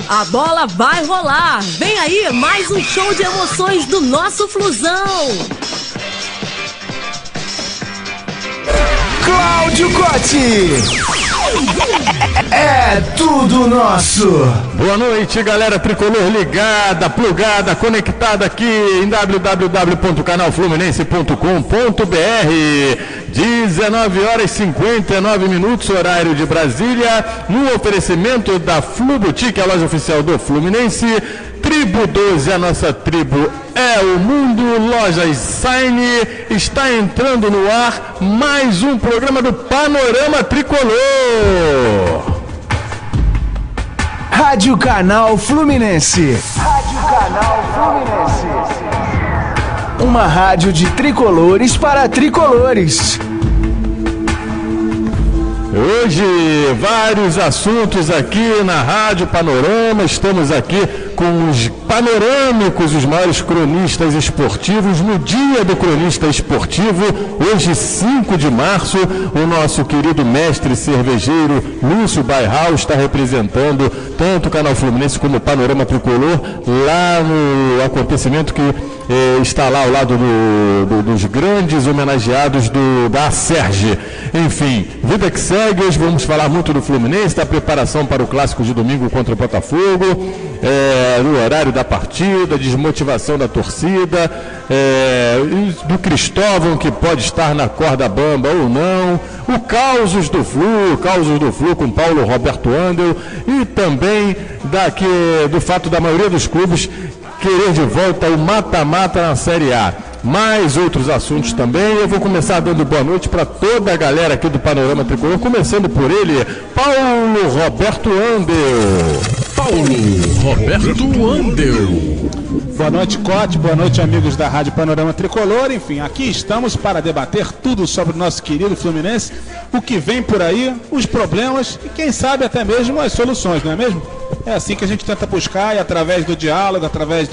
a bola vai rolar. Vem aí mais um show de emoções do nosso Flusão. Cláudio Cotti. É tudo nosso. Boa noite, galera tricolor ligada, plugada, conectada aqui em www.canalfluminense.com.br. 19h59, horário de Brasília, no oferecimento da Flu Boutique, a loja oficial do Fluminense. Tribo 12, a nossa tribo é o mundo. Lojas Sign, está entrando no ar mais um programa do Panorama Tricolor. Rádio Canal Fluminense. Rádio Canal Fluminense. Uma rádio de tricolores para tricolores. Hoje, vários assuntos aqui na Rádio Panorama. Estamos aqui com os panorâmicos, os maiores cronistas esportivos, no dia do cronista esportivo, hoje 5 de março, o nosso querido mestre cervejeiro Lúcio Bairral está representando tanto o Canal Fluminense como o Panorama Tricolor lá no acontecimento que está lá ao lado dos grandes homenageados da Acerge. Enfim, vida que segue. Hoje vamos falar muito do Fluminense, da preparação para o clássico de domingo contra o Botafogo, no horário da partida, desmotivação da torcida, do Cristóvão, que pode estar na corda bamba ou não, o causos do Flu com Paulo Roberto Andel, e também do fato da maioria dos clubes querer de volta o mata-mata na Série A. Mais outros assuntos também. Eu vou começar dando boa noite para toda a galera aqui do Panorama Tricolor, começando por ele, Paulo Roberto Andel. Boa noite, Cote, boa noite, amigos da Rádio Panorama Tricolor. Enfim, aqui estamos para debater tudo sobre o nosso querido Fluminense, o que vem por aí, os problemas e quem sabe até mesmo as soluções, não é mesmo? É assim que a gente tenta buscar, e através do diálogo, através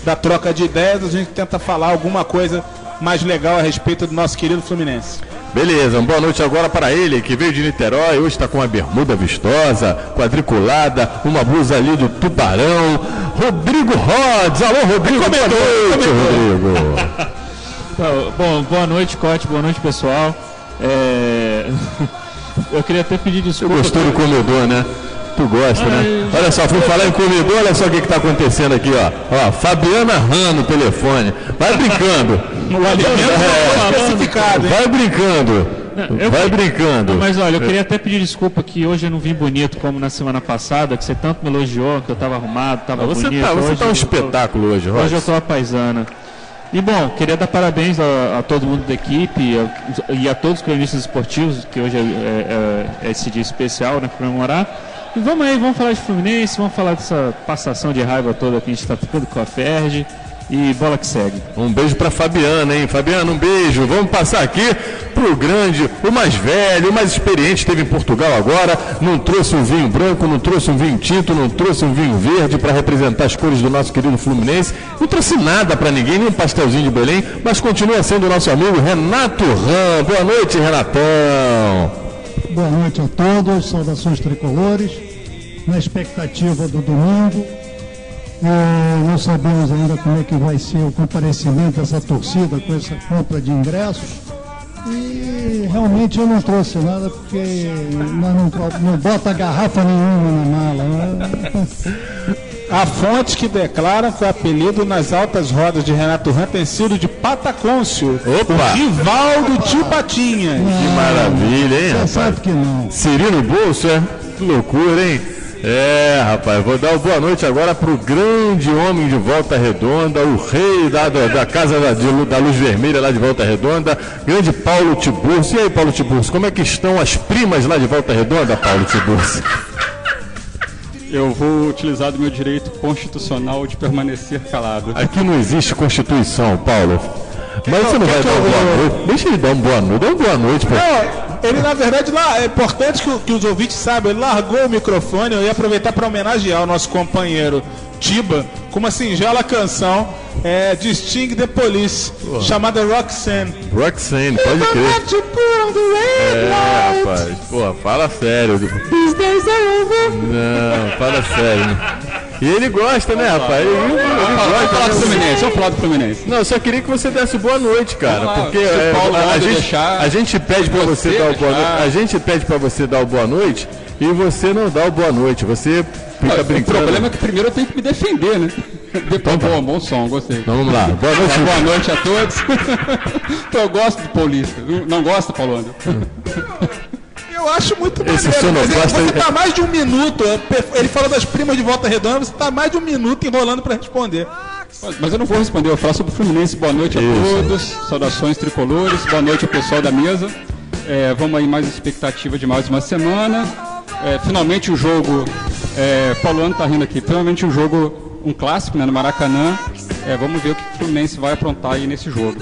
da troca de ideias, a gente tenta falar alguma coisa mais legal a respeito do nosso querido Fluminense. Beleza, uma boa noite agora para ele, que veio de Niterói, hoje está com uma bermuda vistosa, quadriculada, uma blusa ali do Tubarão, Rodrigo Rods. Alô, Rodrigo, boa noite, Rodrigo. Bom, boa noite, Cote, boa noite, pessoal. Eu queria até pedir desculpa. Você gostou do comedor, né? Tu gosta, né? Olha só, fui falar em comedor, olha só o que está acontecendo aqui, ó. Fabiana Ran no telefone. Vai brincando. Vai brincando. Vai brincando. Mas olha, eu queria até pedir desculpa que hoje eu não vim bonito como na semana passada, que você tanto me elogiou, que eu estava arrumado, estava bonito. Você tá um espetáculo hoje, Rosa. Hoje eu tô a paisana. E bom, queria dar parabéns a todo mundo da equipe e a todos os cronistas esportivos, que hoje é esse dia especial, né, para comemorar. E vamos aí, vamos falar de Fluminense, vamos falar dessa passação de raiva toda que a gente está tendo com a Ferdi. E bola que segue. Um beijo pra Fabiana, hein? Fabiana, um beijo. Vamos passar aqui pro grande, o mais velho, o mais experiente, esteve em Portugal agora, não trouxe um vinho branco, não trouxe um vinho tinto, não trouxe um vinho verde para representar as cores do nosso querido Fluminense, não trouxe nada para ninguém, nem um pastelzinho de Belém, mas continua sendo o nosso amigo Renato Ram. Boa noite, Renatão. Boa noite a todos, saudações tricolores, na expectativa do domingo. Não sabemos ainda como é que vai ser o comparecimento dessa torcida com essa compra de ingressos. E realmente eu não trouxe nada porque não bota garrafa nenhuma na mala. Né? A fonte que declara que o apelido nas altas rodas de Renato Ram tem sido de Patacôncio. Opa! O rival do tio Patinha. Que maravilha, hein, rapaz? Sabe que não. Siri no bolso, é? Que loucura, hein? Rapaz, vou dar uma boa noite agora pro grande homem de Volta Redonda, o rei da Casa da Luz Vermelha lá de Volta Redonda, grande Paulo Tiburcio. E aí, Paulo Tiburcio, como é que estão as primas lá de Volta Redonda, Paulo Tiburcio? Eu vou utilizar do meu direito constitucional de permanecer calado. Aqui não existe Constituição, Paulo. Mas você não vai dar uma boa noite? Deixa ele dar uma boa noite. Dá uma boa noite, pô. Ele, na verdade, é importante que os ouvintes saibam, ele largou o microfone. Eu ia aproveitar para homenagear o nosso companheiro Tiba com uma singela canção de Sting The Police, chamada Roxanne. Roxanne, pode crer. Rapaz. Pô, fala sério. Não, fala sério. E ele gosta, né, rapaz? Ele gosta. Vamos falar do Fluminense. Não, eu só queria que você desse boa noite, cara. Porque a gente pede pra você dar o boa noite. A gente pede pra você dar o boa noite e você não dá o boa noite. Você fica brincando. O problema é que primeiro eu tenho que me defender, né? Depois, bom som, gostei. Então vamos lá. Boa noite. Boa noite a todos. Então, eu gosto de paulista. Não gosta, Paulo André? Eu acho muito maneiro. Você tá mais de um minuto. Ele falou das primas de Volta Redonda, você tá mais de um minuto enrolando pra responder. Mas eu não vou responder, eu vou falar sobre o Fluminense. Boa noite a todos. Saudações tricolores. Boa noite ao pessoal da mesa. Vamos aí, mais expectativa de mais uma semana. Finalmente o jogo. Paulo André tá rindo aqui. Finalmente um jogo, um clássico, né, no Maracanã. Vamos ver o que o Fluminense vai aprontar aí nesse jogo.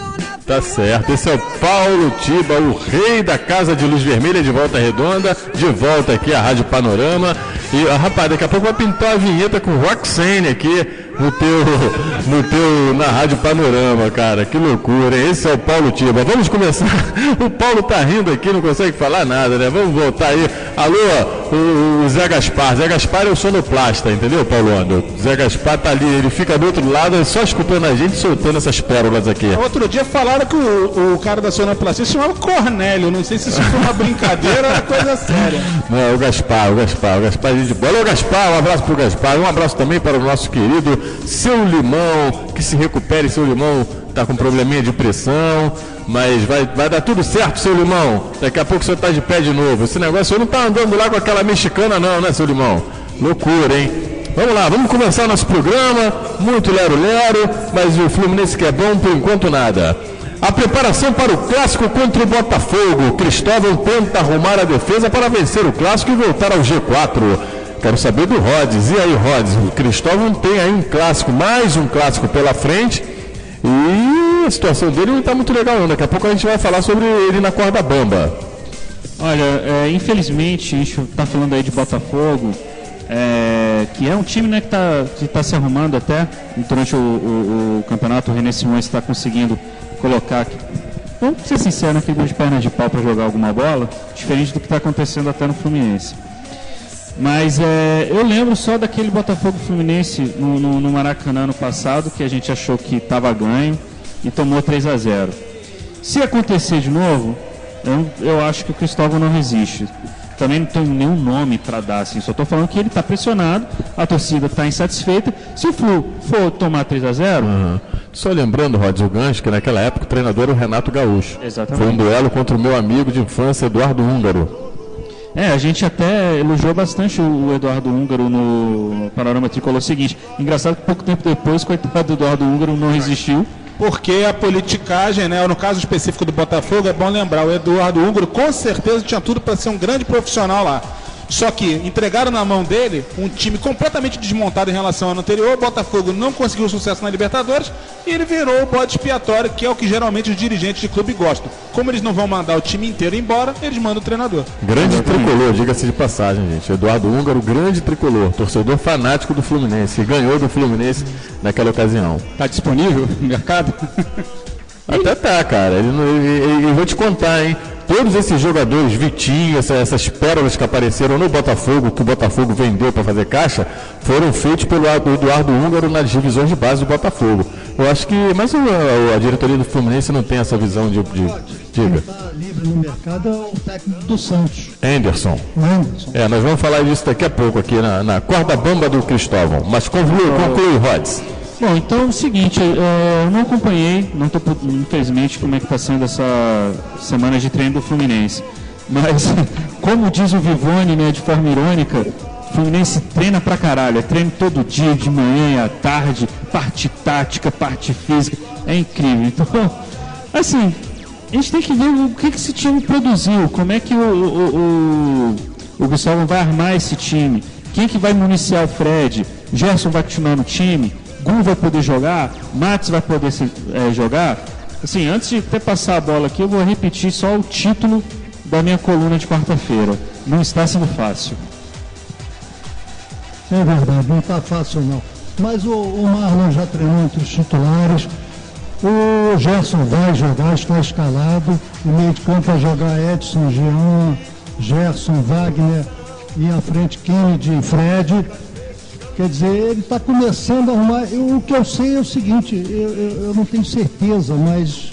Tá certo, esse é o Paulo Tiba, o rei da Casa de Luz Vermelha de Volta Redonda, de volta aqui à Rádio Panorama. E, rapaz, daqui a pouco vai pintar a vinheta com Roxanne aqui na Rádio Panorama, cara, que loucura, hein? Esse é o Paulo Tiba. Vamos começar, o Paulo tá rindo aqui, não consegue falar nada, né? Vamos voltar aí. Alô, o Zé Gaspar. Zé Gaspar é o sonoplasta, entendeu, Paulo André? Zé Gaspar tá ali, ele fica do outro lado, só escutando a gente, soltando essas pérolas aqui. Outro dia falaram que o cara da sonoplastia se chamava Cornélio, não sei se isso foi uma brincadeira ou uma coisa séria. Não, o Gaspar, gente boa. Alô, Gaspar, um abraço pro Gaspar, um abraço também para o nosso querido Seu Limão, que se recupere. Seu Limão tá com probleminha de pressão, mas vai dar tudo certo, Seu Limão. Daqui a pouco o senhor tá de pé de novo. Esse negócio, o senhor não tá andando lá com aquela mexicana não, né, Seu Limão? Loucura, hein? Vamos lá, vamos começar nosso programa, muito lero-lero, mas o Fluminense que é bom, por enquanto nada. A preparação para o clássico contra o Botafogo. Cristóvão tenta arrumar a defesa para vencer o clássico e voltar ao G4. Quero saber do Rods. E aí, Rods? O Cristóvão tem aí um clássico, mais um clássico pela frente. E a situação dele não está muito legal, não. Daqui a pouco a gente vai falar sobre ele na corda bamba. Olha, infelizmente, a gente está falando aí de Botafogo, que é um time, né, que tá se arrumando até durante o campeonato. O René Simões está conseguindo colocar, vamos ser sinceros, aquele de perna de pau para jogar alguma bola, diferente do que está acontecendo até no Fluminense. Mas eu lembro só daquele Botafogo Fluminense no Maracanã no passado, que a gente achou que estava ganho e tomou 3-0. Se acontecer de novo, eu acho que o Cristóvão não resiste. Também não tenho nenhum nome para dar, assim, só estou falando que ele está pressionado, a torcida está insatisfeita. Se o Flu for tomar 3-0... Só lembrando, Rods, o gancho, que naquela época o treinador era o Renato Gaúcho. Exatamente. Foi um duelo contra o meu amigo de infância, Eduardo Húngaro. A gente até elogiou bastante o Eduardo Húngaro no Panorama Tricolor seguinte. Engraçado que pouco tempo depois, coitado do Eduardo Húngaro, não resistiu. Porque a politicagem, né, no caso específico do Botafogo, é bom lembrar, o Eduardo Húngaro com certeza tinha tudo para ser um grande profissional lá. Só que entregaram na mão dele um time completamente desmontado em relação ao ano anterior. O Botafogo não conseguiu sucesso na Libertadores e ele virou o bode expiatório, que é o que geralmente os dirigentes de clube gostam. Como eles não vão mandar o time inteiro embora, eles mandam o treinador. Grande tricolor, diga-se de passagem, gente. Eduardo Húngaro, grande tricolor, torcedor fanático do Fluminense, ganhou do Fluminense naquela ocasião. Tá disponível no mercado? Até tá, cara. Eu vou te contar, hein? Todos esses jogadores, Vitinho, essas pérolas que apareceram no Botafogo, que o Botafogo vendeu para fazer caixa, foram feitos pelo Eduardo Húngaro nas divisões de base do Botafogo. Eu acho que, mas a diretoria do Fluminense não tem essa visão de diga. Quem está livre no mercado é o técnico do Santos. Anderson. Nós vamos falar disso daqui a pouco aqui na corda bamba do Cristóvão. Mas conclui, Rods. Bom, então é o seguinte, eu não acompanhei, não estou, infelizmente, como é que está sendo essa semana de treino do Fluminense. Mas, como diz o Vivone, né, de forma irônica, o Fluminense treina pra caralho, treino todo dia, de manhã, à tarde, parte tática, parte física, é incrível. Então, assim, a gente tem que ver o que esse time produziu, como é que o Gustavo vai armar esse time, quem que vai municiar o Fred, Gerson vai continuar no time, Gu vai poder jogar, Matos vai poder jogar. Assim, antes de até passar a bola aqui, eu vou repetir só o título da minha coluna de quarta-feira. Não está sendo fácil. É verdade, não está fácil não. mas o Marlon já treinou entre os titulares. O Gerson vai jogar, está escalado. O meio de campo vai jogar Edson, Jean, Gerson, Wagner e à frente Kennedy e Fred. Quer dizer, ele está começando a arrumar. O que eu sei é o seguinte, eu não tenho certeza, mas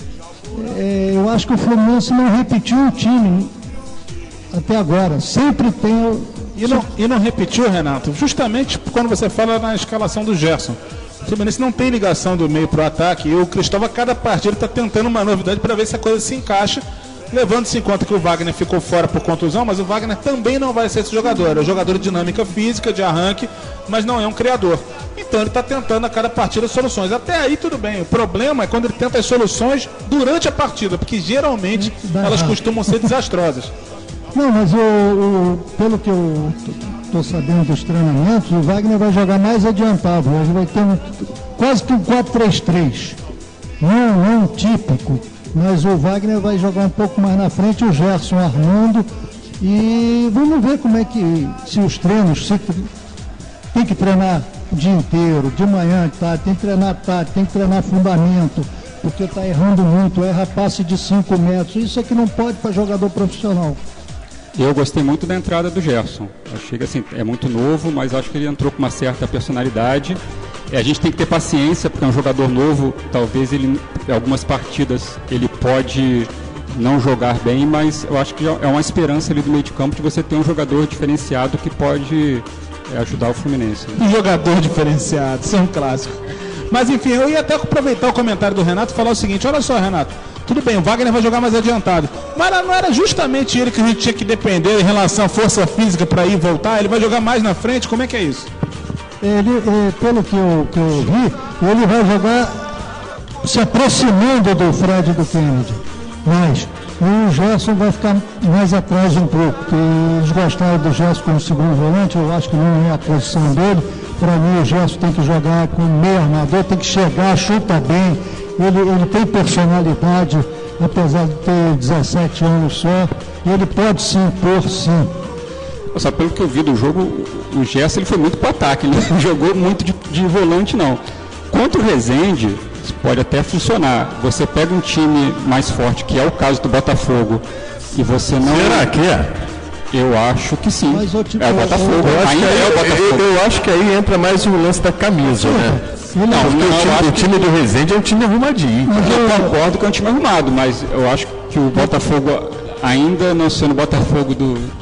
eu acho que o Fluminense não repetiu um time até agora. Sempre tem... E não repetiu, Renato, justamente quando você fala na escalação do Gerson. O Fluminense não tem ligação do meio para o ataque, e o Cristóvão, a cada partida, está tentando uma novidade para ver se a coisa se encaixa, levando-se em conta que o Wagner ficou fora por contusão, mas o Wagner também não vai ser esse jogador. É um jogador de dinâmica física, de arranque, mas não é um criador. Então ele está tentando a cada partida soluções. Até aí tudo bem. O problema é quando ele tenta as soluções durante a partida, porque geralmente elas costumam ser desastrosas. Não, mas pelo que eu estou sabendo dos treinamentos, o Wagner vai jogar mais adiantado. Hoje vai ter quase que um 4-3-3. Não típico, mas o Wagner vai jogar um pouco mais na frente, o Gerson armando. E vamos ver como é que, se os treinos, se tem que treinar o dia inteiro, de manhã, tarde, tem que treinar tarde, tem que treinar fundamento, porque está errando muito, erra passe de 5 metros. Isso é que não pode para jogador profissional. Eu gostei muito da entrada do Gerson. Achei que assim, é muito novo, mas acho que ele entrou com uma certa personalidade. A gente tem que ter paciência, porque é um jogador novo, talvez ele, em algumas partidas, ele pode não jogar bem, mas eu acho que é uma esperança ali do meio de campo de você ter um jogador diferenciado que pode ajudar o Fluminense. Um jogador diferenciado, isso é um clássico. Mas enfim, eu ia até aproveitar o comentário do Renato e falar o seguinte: olha só, Renato, tudo bem, o Wagner vai jogar mais adiantado, mas não era justamente ele que a gente tinha que depender em relação à força física para ir e voltar? Ele vai jogar mais na frente? Como é que é isso? Ele, pelo que eu vi, ele vai jogar se aproximando do Fred e do Kennedy, mas o Gerson vai ficar mais atrás um pouco, porque eles gostaram do Gerson como segundo volante. Eu acho que não é a posição dele. Para mim, o Gerson tem que jogar com meio armador, tem que chegar, chuta bem. Ele tem personalidade, apesar de ter 17 anos só, ele pode se impor, sim. Só pelo que eu vi do jogo, o Gerson ele foi muito para o ataque, ele não jogou muito de volante, não. Contra o Rezende, pode até funcionar. Você pega um time mais forte, que é o caso do Botafogo, e você não... Será que é? Eu acho que sim. Mas é o Botafogo. Eu acho que aí entra mais o lance da camisa, né? O time do Rezende é um time arrumadinho. Eu concordo que é um time arrumado, mas eu acho que o Botafogo, ainda não sendo o Botafogo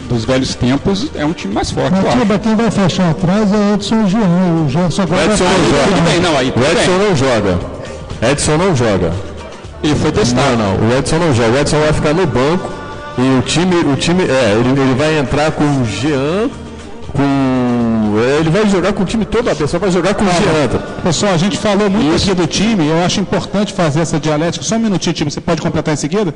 dos velhos tempos, é um time mais forte. Mas quem vai fechar atrás é Edson e Jean. O Gerson agora Edson não joga. Ele foi testado. Não, o Edson não joga. O Edson vai ficar no banco e o time ele vai entrar com o Jean, ele vai jogar com o time todo, a pessoa vai jogar com o Jean. Pessoal, a gente falou muito aqui do time, eu acho importante fazer essa dialética. Só um minutinho, time, você pode completar em seguida?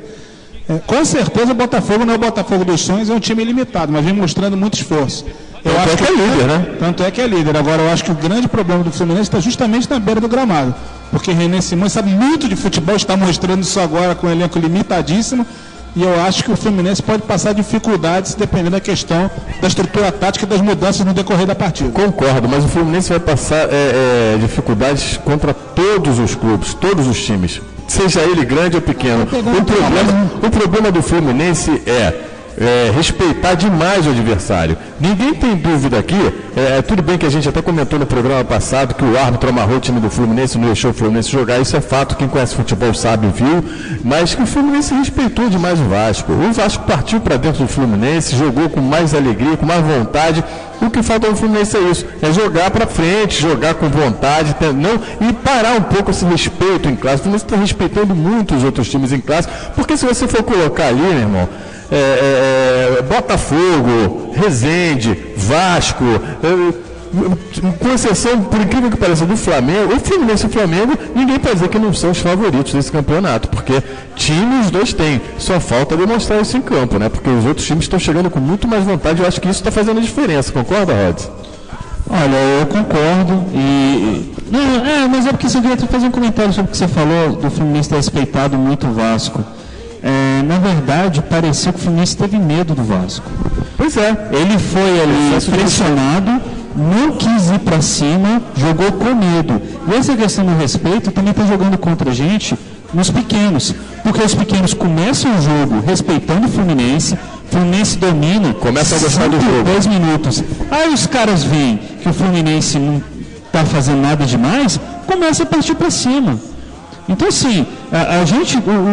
Com certeza o Botafogo não é o Botafogo dos sonhos, é um time limitado, mas vem mostrando muito esforço. Tanto é que é líder, né? Tanto é que é líder. Agora, eu acho que o grande problema do Fluminense está justamente na beira do gramado. Porque René Simões sabe muito de futebol, está mostrando isso agora com um elenco limitadíssimo. E eu acho que o Fluminense pode passar dificuldades dependendo da questão da estrutura tática e das mudanças no decorrer da partida. Concordo, mas o Fluminense vai passar dificuldades contra todos os clubes, todos os times. Seja ele grande ou pequeno. O problema do Fluminense é respeitar demais o adversário. Ninguém tem dúvida aqui, tudo bem que a gente até comentou no programa passado que o árbitro amarrou o time do Fluminense, não deixou o Fluminense jogar, isso é fato, quem conhece futebol sabe, viu, mas que o Fluminense respeitou demais o Vasco. O Vasco partiu para dentro do Fluminense, jogou com mais alegria, com mais vontade. O que falta no Fluminense é isso, é jogar para frente, jogar com vontade, e parar um pouco esse respeito em classe. O Fluminense está respeitando muito os outros times em classe, porque se você for colocar ali, meu irmão, Botafogo, Rezende, Vasco, com exceção, por incrível que pareça, do Flamengo, o Fluminense e o Flamengo, ninguém pode dizer que não são os favoritos desse campeonato, porque time os dois têm, só falta demonstrar isso em campo, né? Porque os outros times estão chegando com muito mais vontade, eu acho que isso está fazendo a diferença, concorda, Rods? Olha, eu concordo mas é porque eu queria fazer um comentário sobre o que você falou do Fluminense ter respeitado muito o Vasco. Na verdade, pareceu que o Fluminense teve medo do Vasco. Pois é. Ele foi ali pressionado, não quis ir para cima, jogou com medo. E essa questão do respeito também está jogando contra a gente nos pequenos, porque os pequenos começam o jogo respeitando o Fluminense domina, começa a gostar do jogo. 10 minutos. Aí os caras veem que o Fluminense não está fazendo nada demais, começa a partir para cima. Então, assim,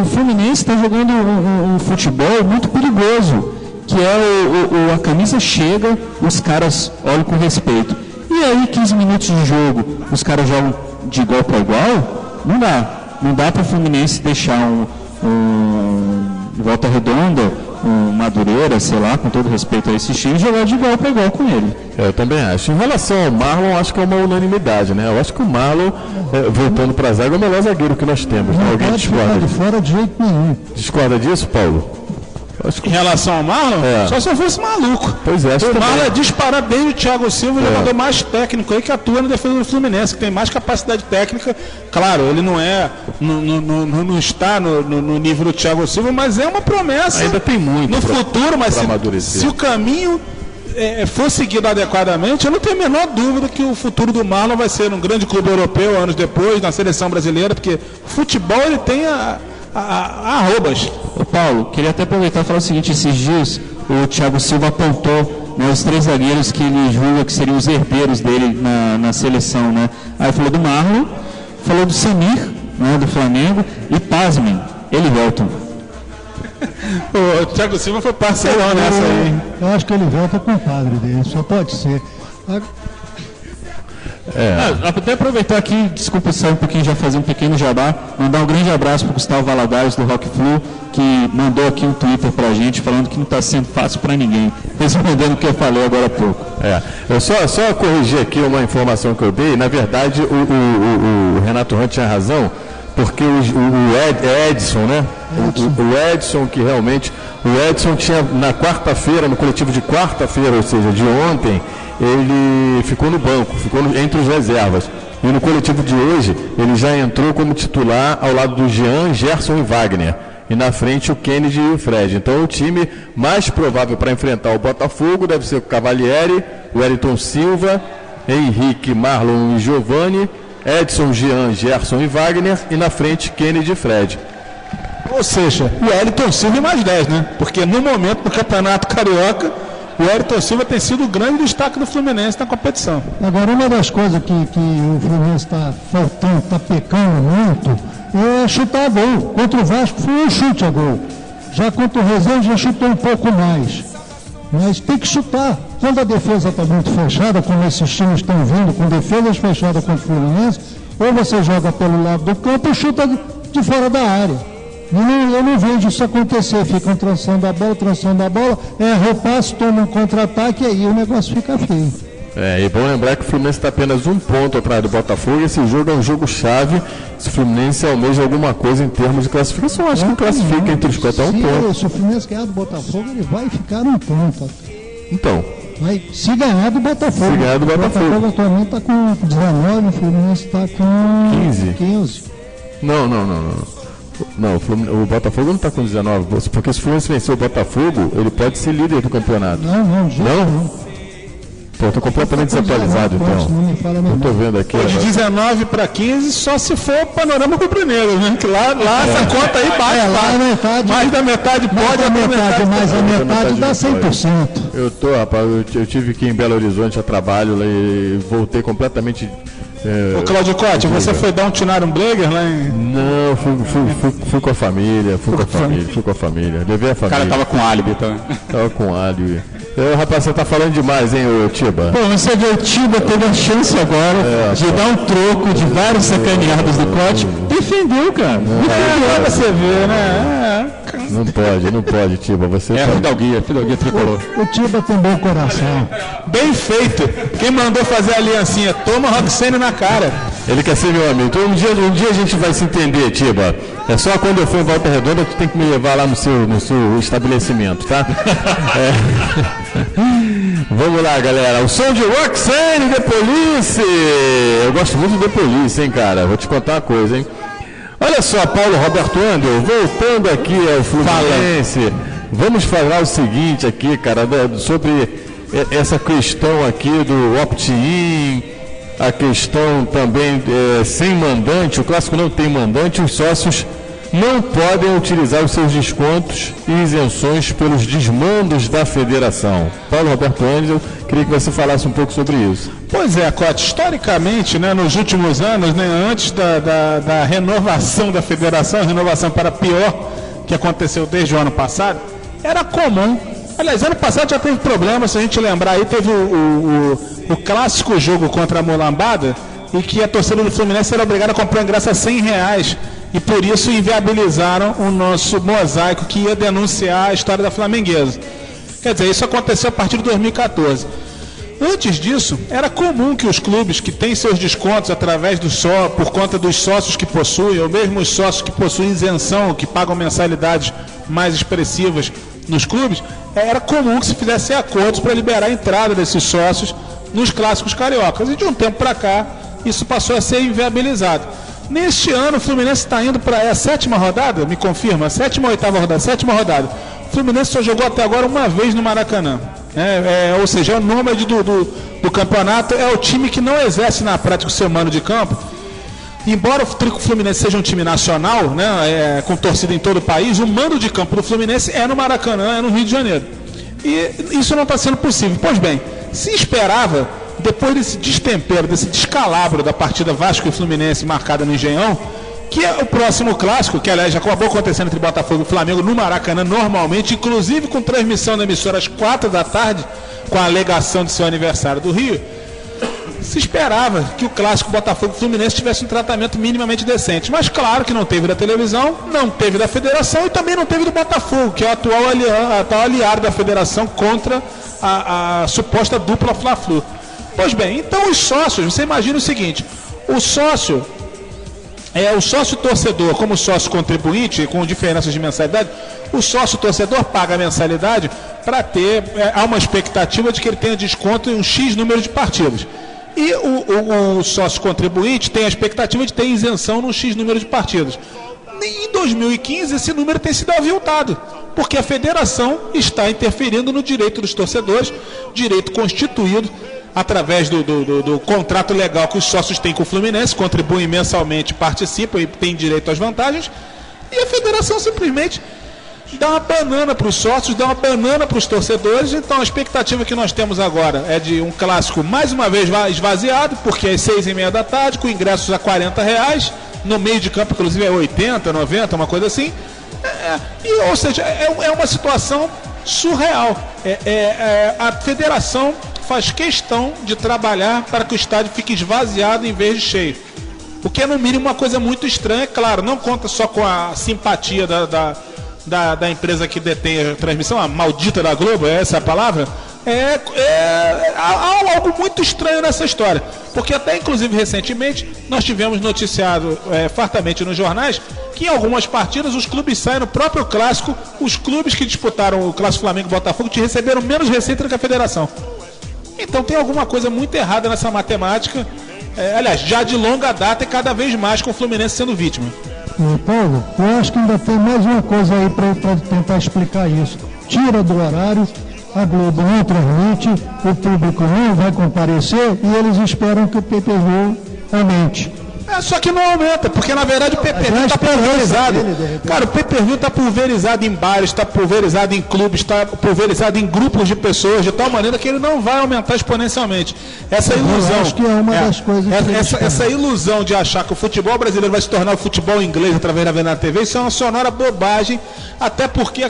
o Fluminense está jogando um futebol muito perigoso, que é a camisa chega, os caras olham com respeito. E aí, 15 minutos de jogo, os caras jogam de igual para igual? Não dá. Não dá para o Fluminense deixar Volta Redonda, Madureira, sei lá, com todo respeito a esse time, jogar de igual para igual com ele. Eu também acho. Em relação ao Marlon, acho que é uma unanimidade, né? Eu acho que o Marlon, voltando para a zaga, é o melhor zagueiro que nós temos. Né? Alguém discorda? De fora de jeito nenhum. Discorda disso, Paulo? Em relação ao Marlon, só se eu fosse maluco. Pois é, o Marlon é disparado desde o Thiago Silva, o jogador mais técnico aí que atua na defesa do Fluminense, que tem mais capacidade técnica. Claro, ele não está no nível do Thiago Silva, mas é uma promessa. Ainda tem muito no futuro, mas se o caminho for seguido adequadamente, eu não tenho a menor dúvida que o futuro do Marlon vai ser um grande clube europeu anos depois, na seleção brasileira, porque futebol ele tem arrobas. Ô Paulo, queria até aproveitar e falar o seguinte: esses dias o Thiago Silva apontou, né, os 3 zagueiros que ele julga que seriam os herdeiros dele na seleção, né? Aí falou do Marlon, falou do Samir, né, do Flamengo, e pasmem, Elivelton. O Thiago Silva foi parceirão nessa aí. Eu acho que o Elivelton é compadre dele, só pode ser. Até aproveitar aqui, desculpa sair um pouquinho, já fazer um pequeno jabá, mandar um grande abraço para o Gustavo Valadares do Rock Flu, que mandou aqui um Twitter para a gente falando que não está sendo fácil para ninguém, respondendo o que eu falei agora há pouco. Eu só corrigir aqui uma informação que eu dei. Na verdade, o Renato Rant tinha razão, porque o Edson, né? O Edson, que realmente, o Edson tinha na quarta-feira, no coletivo de quarta-feira, ou seja, de ontem, ele ficou no banco, ficou entre os reservas. E no coletivo de hoje, ele já entrou como titular ao lado do Jean, Gerson e Wagner. E na frente o Kennedy e o Fred. Então o time mais provável para enfrentar o Botafogo deve ser o Cavalieri, o Wellington Silva, Henrique, Marlon e Giovani, Edson, Jean, Gerson e Wagner. E na frente Kennedy e Fred. Ou seja, o Wellington Silva e mais 10, né? Porque no momento do Campeonato Carioca, o Wellington Silva tem sido o grande destaque do Fluminense na competição. Agora, uma das coisas que o Fluminense está faltando, está pecando muito, é chutar a gol. Contra o Vasco foi um chute a gol. Já contra o Resende já chutou um pouco mais. Mas tem que chutar. Quando a defesa está muito fechada, como esses times estão vindo, com defesas fechadas contra o Fluminense, ou você joga pelo lado do campo ou chuta de fora da área. Eu não vejo isso acontecer, ficam trançando a bola, erra o passe, toma um contra-ataque e aí o negócio fica feio. E bom lembrar que o Fluminense está apenas 1 ponto atrás do Botafogo, e esse jogo é um jogo chave. Se o Fluminense almeja alguma coisa em termos de classificação, acho que classifica entre os 4 a 1 ponto. Se o Fluminense ganhar do Botafogo, ele vai ficar 1 ponto. Então. Se ganhar do Botafogo. Se ganhar do Botafogo. O Botafogo atualmente está com 19, o Fluminense está com 15. Não, o Botafogo não está com 19, porque se o Fluminense vencer o Botafogo, ele pode ser líder do campeonato. Não? Pô, estou completamente desatualizado, então. Não estou vendo aqui. De 19 para 15, só se for o panorama rubro-negro, né? Que lá essa conta aí bate. Lá metade. Mais da metade pode, a metade dá 100%. Rapaz, eu tive aqui em Belo Horizonte a trabalho e voltei completamente. Ô Cláudio Cotti, você foi dar um Tinarumbleger lá em... Não, fui com a família, fui com a família, levei a família. O cara tava com álibi também. Tava com álibi. Rapaz, você tá falando demais, hein, Tiba? Bom, você vê, o Tiba teve a chance agora de dar um troco de vários sacaneados do Cotti. Defendeu, cara. Defendeu, você vê, né? Não pode, Tiba. Você fidalguia tricolor. O Tiba tem bom coração. Bem feito. Quem mandou fazer a aliancinha? Toma Roxane na cara. Ele quer ser meu amigo. Então, um dia a gente vai se entender, Tiba. É só quando eu for em Volta Redonda, tu tem que me levar lá no seu estabelecimento, tá? Vamos lá, galera. O som de Roxane, The Police. Eu gosto muito do The Police, hein, cara. Vou te contar uma coisa, hein. Olha só, Paulo Roberto Andel, voltando aqui ao Fluminense. Vamos falar o seguinte aqui, cara, sobre essa questão aqui do opt-in, a questão também sem mandante, o clássico não tem mandante, os sócios não podem utilizar os seus descontos e isenções pelos desmandos da federação. Paulo Roberto Ângelo, queria que você falasse um pouco sobre isso. Pois é, Cote, historicamente, né, nos últimos anos, né, antes da renovação da federação, a renovação para pior, que aconteceu desde o ano passado, era comum. Aliás, ano passado já teve problema, se a gente lembrar aí, teve o clássico jogo contra a Mulambada, e que a torcida do Fluminense era obrigada a comprar ingresso a R$100, e por isso inviabilizaram o nosso mosaico que ia denunciar a história da flamenguesa. Quer dizer, isso aconteceu a partir de 2014. Antes disso, era comum que os clubes que têm seus descontos através por conta dos sócios que possuem, ou mesmo os sócios que possuem isenção, que pagam mensalidades mais expressivas nos clubes, era comum que se fizesse acordos para liberar a entrada desses sócios nos clássicos cariocas. E de um tempo para cá, isso passou a ser inviabilizado. Neste ano, o Fluminense está indo para a 7ª rodada, me confirma, 7ª ou 8ª rodada? 7ª rodada. O Fluminense só jogou até agora uma vez no Maracanã. Ou seja, é o nômade do campeonato, é o time que não exerce na prática o seu mando de campo. Embora o Fluminense seja um time nacional, né, com torcida em todo o país, o mando de campo do Fluminense é no Maracanã, é no Rio de Janeiro. E isso não está sendo possível. Pois bem, se esperava, depois desse destempero, desse descalabro da partida Vasco e Fluminense marcada no Engenhão, que é o próximo clássico, que aliás já acabou acontecendo entre Botafogo e Flamengo no Maracanã normalmente, inclusive com transmissão da emissora às 4 da tarde, com a alegação de seu aniversário do Rio, se esperava que o clássico Botafogo e Fluminense tivesse um tratamento minimamente decente. Mas claro que não teve da televisão, não teve da federação e também não teve do Botafogo, que é o atual aliado da federação contra a suposta dupla Fla-Flu. Pois bem, então os sócios, você imagina o seguinte, o sócio torcedor, como sócio contribuinte, com diferenças de mensalidade, o sócio torcedor paga a mensalidade para ter, há uma expectativa de que ele tenha desconto em um X número de partidas. E o sócio contribuinte tem a expectativa de ter isenção no X número de partidas. Em 2015, esse número tem sido aviltado, porque a federação está interferindo no direito dos torcedores, direito constituído através do contrato legal que os sócios têm com o Fluminense, contribuem mensalmente, participam e têm direito às vantagens, e a federação simplesmente dá uma banana para os sócios, dá uma banana para os torcedores. Então a expectativa que nós temos agora é de um clássico mais uma vez esvaziado, porque às 6h30 da tarde, com ingressos a R$40, no meio de campo inclusive é 80, 90, uma coisa assim, ou seja, é uma situação surreal. A federação faz questão de trabalhar para que o estádio fique esvaziado em vez de cheio, o que é no mínimo uma coisa muito estranha. É claro, não conta só com a simpatia da empresa que detém a transmissão, a maldita da Globo, é essa a palavra? Há algo muito estranho nessa história, porque até inclusive recentemente nós tivemos noticiado fartamente nos jornais que em algumas partidas os clubes saem no próprio clássico, os clubes que disputaram o clássico Flamengo e Botafogo receberam menos receita do que a federação. Então tem alguma coisa muito errada nessa matemática, aliás, já de longa data e cada vez mais com o Fluminense sendo vítima. Paulo, eu acho que ainda tem mais uma coisa aí para tentar explicar isso. Tira do horário, a Globo não transmite, o público não vai comparecer e eles esperam que o PPV aumente. Só que não aumenta, porque na verdade o pay-per-view está pulverizado. Cara, o pay-per-view está pulverizado em bares, está pulverizado em clubes, está pulverizado em grupos de pessoas, de tal maneira que ele não vai aumentar exponencialmente. Essa ilusão, eu acho que é uma das coisas essa ilusão de achar que o futebol brasileiro vai se tornar o futebol inglês através da venda na TV, isso é uma sonora bobagem, até porque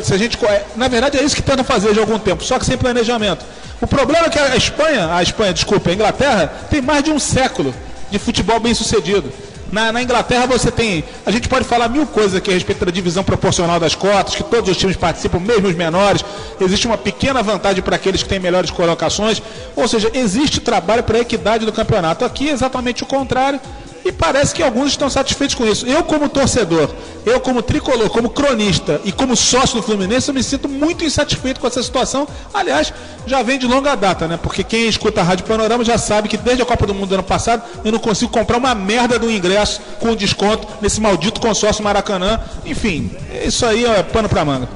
se a gente, na verdade é isso que tenta fazer de algum tempo, só que sem planejamento. O problema é que a Inglaterra tem mais de um século de futebol bem sucedido. Na Inglaterra você tem, a gente pode falar mil coisas aqui a respeito da divisão proporcional das cotas, que todos os times participam, mesmo os menores, existe uma pequena vantagem para aqueles que têm melhores colocações, ou seja, existe trabalho para a equidade do campeonato. Aqui é exatamente o contrário, e parece que alguns estão satisfeitos com isso. Eu como torcedor, eu como tricolor, como cronista e como sócio do Fluminense, eu me sinto muito insatisfeito com essa situação. Aliás, já vem de longa data, né? Porque quem escuta a Rádio Panorama já sabe que desde a Copa do Mundo do ano passado eu não consigo comprar uma merda do ingresso com desconto nesse maldito consórcio Maracanã. Enfim, isso aí é pano pra manga.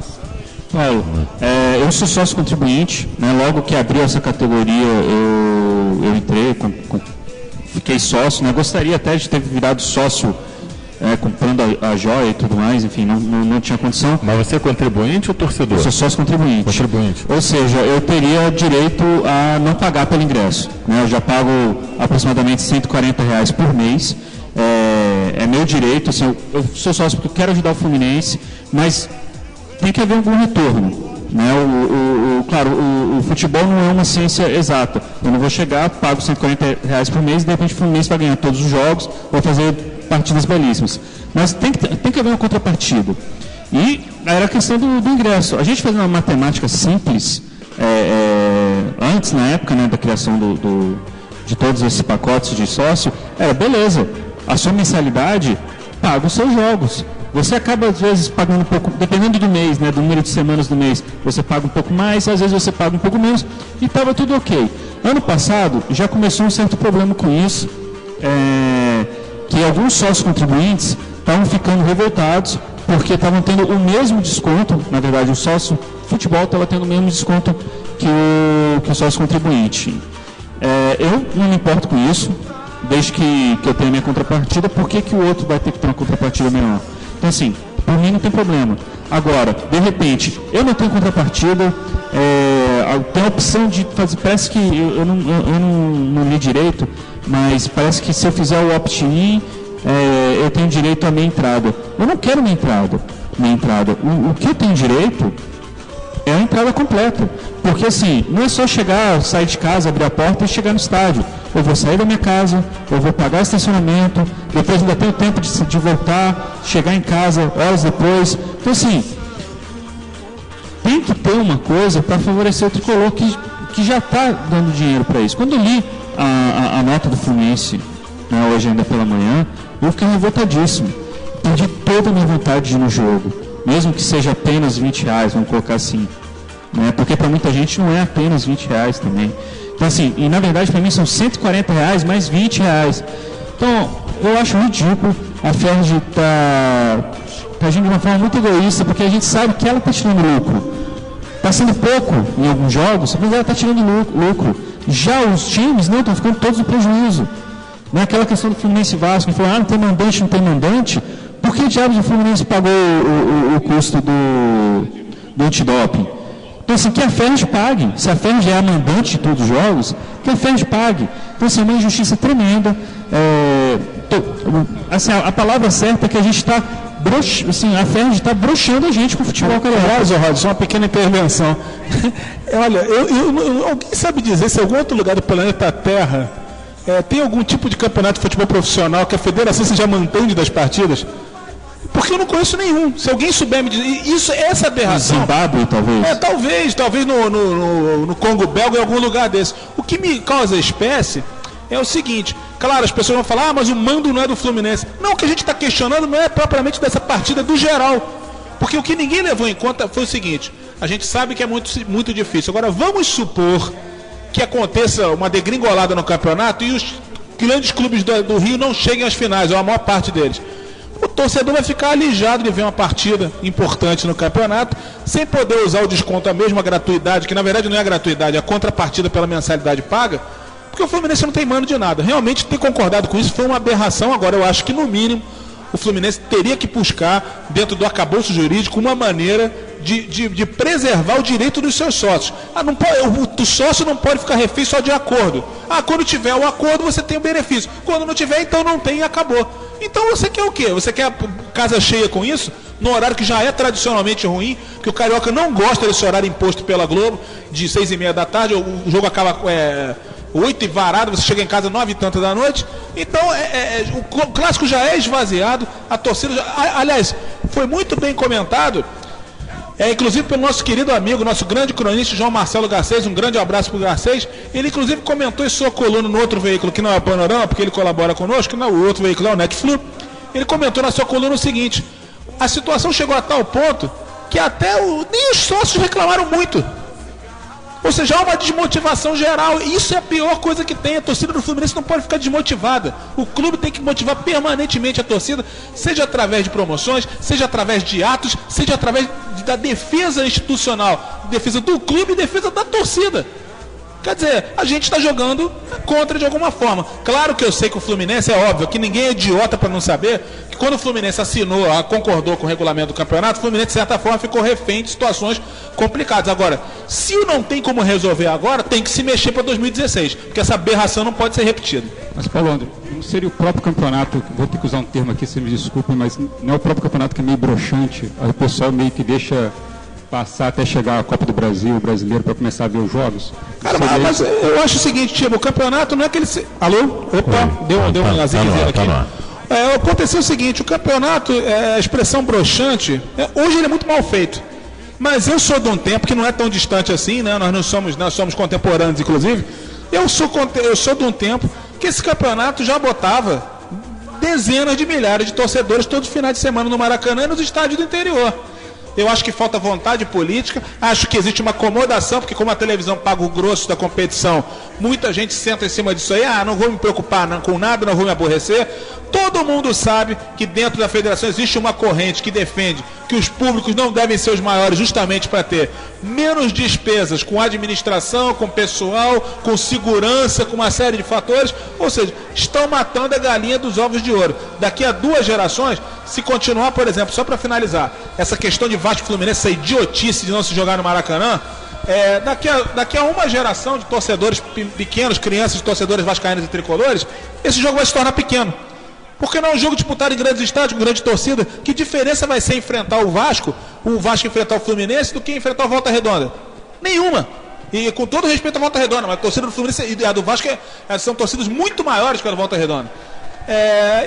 Paulo, eu sou sócio contribuinte, né? Logo que abriu essa categoria, eu entrei, fiquei sócio, né? Gostaria até de ter virado sócio comprando a joia e tudo mais, enfim, não tinha condição. Mas você é contribuinte ou torcedor? Eu sou sócio contribuinte. Ou seja, eu teria direito a não pagar pelo ingresso, né? Eu já pago aproximadamente R$140 por mês. É meu direito, assim, eu sou sócio porque eu quero ajudar o Fluminense, mas tem que haver algum retorno, né? Claro, o futebol não é uma ciência exata. Eu não vou chegar, pago R$140 por mês e de repente o Fluminense vai ganhar todos os jogos, vou fazer partidas belíssimas. Mas tem que haver uma contrapartida. E era a questão do ingresso. A gente fazendo uma matemática simples, antes, na época, né, da criação de todos esses pacotes de sócio, beleza, a sua mensalidade paga os seus jogos. Você acaba, às vezes, pagando um pouco, dependendo do mês, né, do número de semanas do mês, você paga um pouco mais, às vezes você paga um pouco menos, e estava tudo ok. Ano passado, já começou um certo problema com isso, que alguns sócios contribuintes estavam ficando revoltados, porque estavam tendo o mesmo desconto, na verdade, o sócio futebol estava tendo o mesmo desconto que o sócio contribuinte. Eu não me importo com isso, desde que eu tenha minha contrapartida, por que o outro vai ter que ter uma contrapartida menor? Então, assim, por mim não tem problema. Agora, de repente, eu não tenho contrapartida, tem a opção de fazer, parece que eu não li direito, mas parece que se eu fizer o opt-in, eu tenho direito à minha entrada. Eu não quero minha entrada. O que eu tenho direito é a entrada completa. Porque assim, não é só chegar, sair de casa, abrir a porta e chegar no estádio. Eu vou sair da minha casa, eu vou pagar estacionamento, depois ainda tenho tempo de voltar, chegar em casa horas depois. Então assim, tem que ter uma coisa para favorecer o tricolor que já está dando dinheiro para isso. Quando eu li a nota do Fluminense, né, hoje ainda pela manhã, eu fiquei revoltadíssimo. Perdi toda a minha vontade de ir no jogo, mesmo que seja apenas R$20, vamos colocar assim, né, porque para muita gente não é apenas R$20 também. Então assim, e na verdade para mim são R$140 mais R$20. Então eu acho ridículo a Ferg tá agindo de uma forma muito egoísta, porque a gente sabe que ela está tirando lucro. Está sendo pouco em alguns jogos, mas ela está tirando lucro. Já os times não estão ficando todos no prejuízo. Não é aquela questão do Fluminense Vasco, que falou, não tem mandante. Por que diabos o Fluminense pagou o custo do antidoping? Então, assim, que a Ferg pague. Se a Ferg é a mandante de todos os jogos, que a Ferg pague. Então, assim, é uma injustiça tremenda. Assim, a palavra certa é que a gente está... Assim, a Ferg está broxando a gente com o futebol carioca. Aliás, Rod, só uma pequena intervenção. Olha, alguém sabe dizer se algum outro lugar do planeta Terra tem algum tipo de campeonato de futebol profissional que a federação seja mandante das partidas? Porque eu não conheço nenhum. Se alguém souber me dizer, essa aberração... Zimbábue, talvez? Talvez no Congo Belga, em algum lugar desse. O que me causa espécie é o seguinte, claro, as pessoas vão falar, mas o mando não é do Fluminense. Não, o que a gente está questionando não é propriamente dessa partida do geral. Porque o que ninguém levou em conta foi o seguinte, a gente sabe que é muito difícil. Agora, vamos supor que aconteça uma degringolada no campeonato e os grandes clubes do Rio não cheguem às finais, ou a maior parte deles. O torcedor vai ficar alijado de ver uma partida importante no campeonato, sem poder usar o desconto, a mesma gratuidade, que na verdade não é a gratuidade, é a contrapartida pela mensalidade paga, porque o Fluminense não tem mano de nada. Realmente ter concordado com isso foi uma aberração. Agora eu acho que no mínimo o Fluminense teria que buscar dentro do arcabouço jurídico uma maneira de preservar o direito dos seus sócios. O sócio não pode ficar refém só de acordo. Quando tiver o acordo você tem o benefício, quando não tiver então não tem e acabou. Então você quer o quê? Você quer casa cheia com isso? No horário que já é tradicionalmente ruim, que o carioca não gosta desse horário imposto pela Globo, de 6h30 da tarde, o jogo acaba 8 e varado, você chega em casa 9 e tanto da noite. Então o clássico já é esvaziado, a torcida aliás, foi muito bem comentado, inclusive pelo nosso querido amigo, nosso grande cronista João Marcelo Garcês, um grande abraço para o Garcês. Ele inclusive comentou em sua coluna no outro veículo, que não é o Panorama, porque ele colabora conosco, não, o outro veículo é o Netflix. Ele comentou na sua coluna o seguinte, a situação chegou a tal ponto que até nem os sócios reclamaram muito. Ou seja, há uma desmotivação geral. E isso é a pior coisa que tem. A torcida do Fluminense não pode ficar desmotivada. O clube tem que motivar permanentemente a torcida, seja através de promoções, seja através de atos, seja através da defesa institucional, defesa do clube e defesa da torcida. Quer dizer, a gente está jogando contra de alguma forma. Claro que eu sei que o Fluminense, é óbvio, que ninguém é idiota para não saber que quando o Fluminense concordou com o regulamento do campeonato, o Fluminense, de certa forma, ficou refém de situações complicadas. Agora, se não tem como resolver agora, tem que se mexer para 2016, porque essa aberração não pode ser repetida. Mas, Paulo André, não seria o próprio campeonato, vou ter que usar um termo aqui, se me desculpem, mas não é o próprio campeonato que é meio broxante, aí o pessoal meio que deixa passar até chegar a Copa do Brasil, o brasileiro, para começar a ver os jogos? Cara, mas eu acho o seguinte, tipo, o campeonato não é que ele... Alô? Opa, deu um lazinho aqui. Aconteceu o seguinte, o campeonato, a expressão broxante, hoje ele é muito mal feito. Mas eu sou de um tempo que não é tão distante assim, né? Nós somos contemporâneos, inclusive. Eu sou de um tempo que esse campeonato já botava dezenas de milhares de torcedores todos os finais de semana no Maracanã e nos estádios do interior. Eu acho que falta vontade política, acho que existe uma acomodação, porque como a televisão paga o grosso da competição, muita gente senta em cima disso aí, não vou me preocupar com nada, não vou me aborrecer. Todo mundo sabe que dentro da federação existe uma corrente que defende que os públicos não devem ser os maiores justamente para ter menos despesas com administração, com pessoal, com segurança, com uma série de fatores. Ou seja, estão matando a galinha dos ovos de ouro. Daqui a 2 gerações, se continuar, por exemplo, só para finalizar, essa questão de Vasco e Fluminense, essa idiotice de não se jogar no Maracanã, daqui a uma geração de torcedores pequenos, crianças, torcedores vascaínos e tricolores, esse jogo vai se tornar pequeno. Porque não é um jogo disputado em grandes estádios, com grande torcida. Que diferença vai ser enfrentar o Vasco enfrentar o Fluminense, do que enfrentar o Volta Redonda? Nenhuma. E com todo respeito à Volta Redonda, mas a torcida do Fluminense e a do Vasco são torcidas muito maiores que a do Volta Redonda.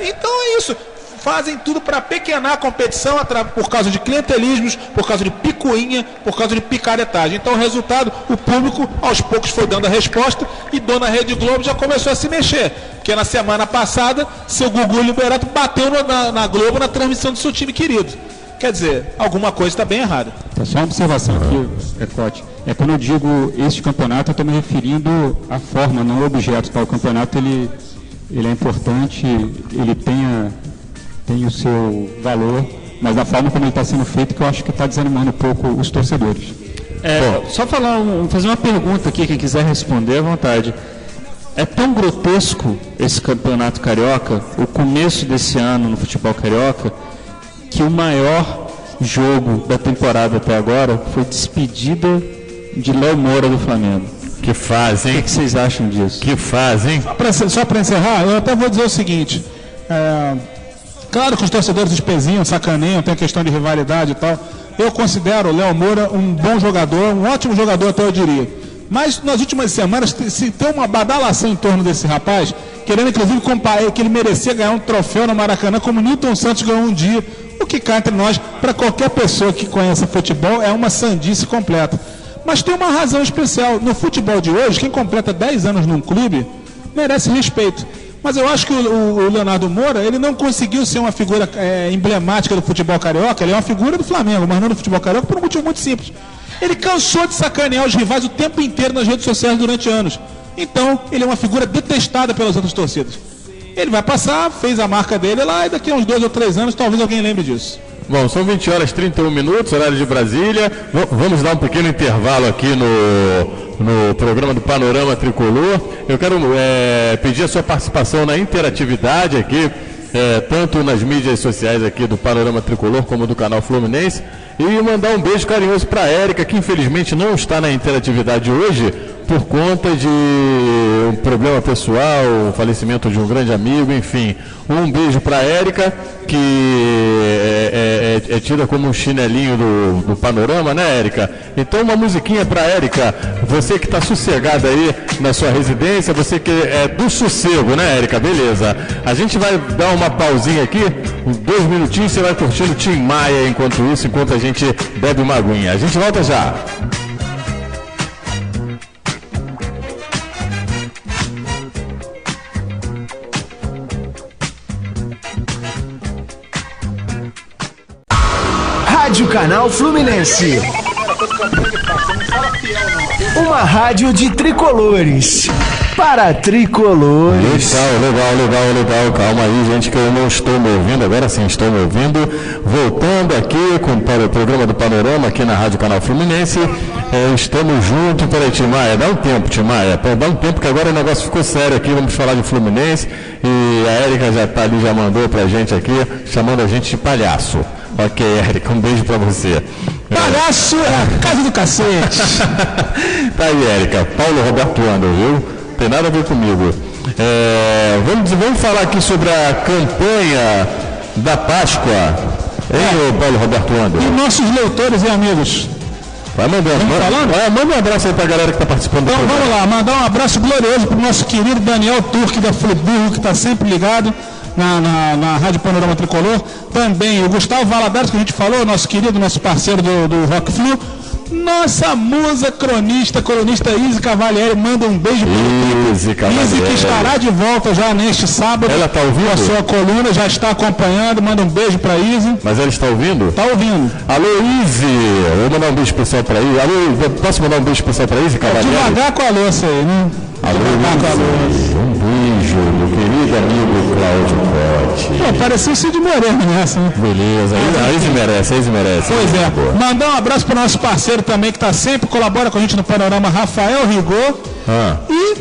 Então é isso. Fazem tudo para pequenar a competição por causa de clientelismos, por causa de picuinha, por causa de picaretagem. Então o resultado, o público aos poucos foi dando a resposta e Dona Rede Globo já começou a se mexer. Porque na semana passada, seu Gugu Liberato bateu na Globo na transmissão do seu time querido. Quer dizer, alguma coisa está bem errada. Só uma observação aqui, Cote. Quando eu digo este campeonato, eu estou me referindo à forma, não ao objeto. Tá? O campeonato ele é importante, ele tem o seu valor, mas da forma como ele está sendo feito, que eu acho que está desanimando um pouco os torcedores. Só fazer uma pergunta aqui, quem quiser responder à vontade. É tão grotesco esse campeonato carioca, o começo desse ano no futebol carioca, que o maior jogo da temporada até agora foi despedida de Léo Moura do Flamengo. Que fase, hein? O que vocês acham disso? Que fase, hein? Só para encerrar, eu até vou dizer o seguinte. Claro que os torcedores espezinham, sacaneiam, tem a questão de rivalidade e tal. Eu considero o Léo Moura um bom jogador, um ótimo jogador até eu diria. Mas nas últimas semanas se tem uma badalação em torno desse rapaz, querendo inclusive comparar que ele merecia ganhar um troféu no Maracanã, como Newton Santos ganhou um dia. O que cá entre nós, para qualquer pessoa que conheça futebol, é uma sandice completa. Mas tem uma razão especial. No futebol de hoje, quem completa 10 anos num clube merece respeito. Mas eu acho que o Leonardo Moura, ele não conseguiu ser uma figura emblemática do futebol carioca. Ele é uma figura do Flamengo, mas não do futebol carioca, por um motivo muito simples. Ele cansou de sacanear os rivais o tempo inteiro nas redes sociais durante anos. Então, ele é uma figura detestada pelas outras torcidas. Ele vai passar, fez a marca dele lá, e daqui a uns 2 ou 3 anos talvez alguém lembre disso. Bom, são 20 horas e 31 minutos, horário de Brasília. Vamos dar um pequeno intervalo aqui no programa do Panorama Tricolor. Eu quero pedir a sua participação na interatividade aqui, tanto nas mídias sociais aqui do Panorama Tricolor como do canal Fluminense. E mandar um beijo carinhoso para a Érica, que infelizmente não está na interatividade hoje, por conta de um problema pessoal, o falecimento de um grande amigo, enfim. Um beijo para a Érica, que é tida como um chinelinho do Panorama, né, Érica? Então uma musiquinha para a Érica, você que está sossegada aí na sua residência, você que é do sossego, né, Érica? Beleza. A gente vai dar uma pausinha aqui, 2 minutinhos, você vai curtindo Tim Maia enquanto a gente bebe uma aguinha. A gente volta já. Rádio Canal Fluminense. toda campanha de fato. Você não fala fiel, não. Uma rádio de tricolores. Para tricolores. Legal. Calma aí, gente, que eu não estou me ouvindo. Agora sim, estou me ouvindo. Voltando aqui para o programa do Panorama, aqui na Rádio Canal Fluminense. Estamos juntos. Peraí, Timaia, dá um tempo, Timaia. Dá um tempo que agora o negócio ficou sério aqui. Vamos falar de Fluminense. E a Érica já está ali, já mandou pra gente aqui, chamando a gente de palhaço. Ok, Érica, um beijo pra você. Palhaço é a casa do cacete. Tá aí, Érica. Paulo Roberto Andel, viu? Tem nada a ver comigo. Vamos falar aqui sobre a campanha da Páscoa. Hein, Paulo Roberto Andel? E nossos leitores e amigos. Vai mandando. Manda um abraço aí pra galera que está participando do programa. Vamos lá, mandar um abraço glorioso pro nosso querido Daniel Turque da Friburgo, que está sempre ligado na Rádio Panorama Tricolor. Também o Gustavo Valadares, que a gente falou, nosso querido, nosso parceiro do Rock Flu. Nossa musa colunista Izzy Cavalieri, manda um beijo para Izzy Cavalieri. Izzy, que estará de volta já neste sábado. Ela está ouvindo? A sua coluna já está acompanhando, manda um beijo para Izzy. Mas ela está ouvindo? Está ouvindo. Alô, Izzy, eu vou mandar um beijo especial para Izzy. Alô, posso mandar um beijo especial para Izzy Cavalieri? Devagar com a louça aí, né? Alô, Izzy, um beijo, meu querido amigo Cláudio Potti. Pô, pareceu o Cid Moreno nessa, né? Beleza, a Izzy merece. Pois é, mandar um abraço para o nosso parceiro também, que está sempre, colabora com a gente no Panorama, Rafael Rigor. E,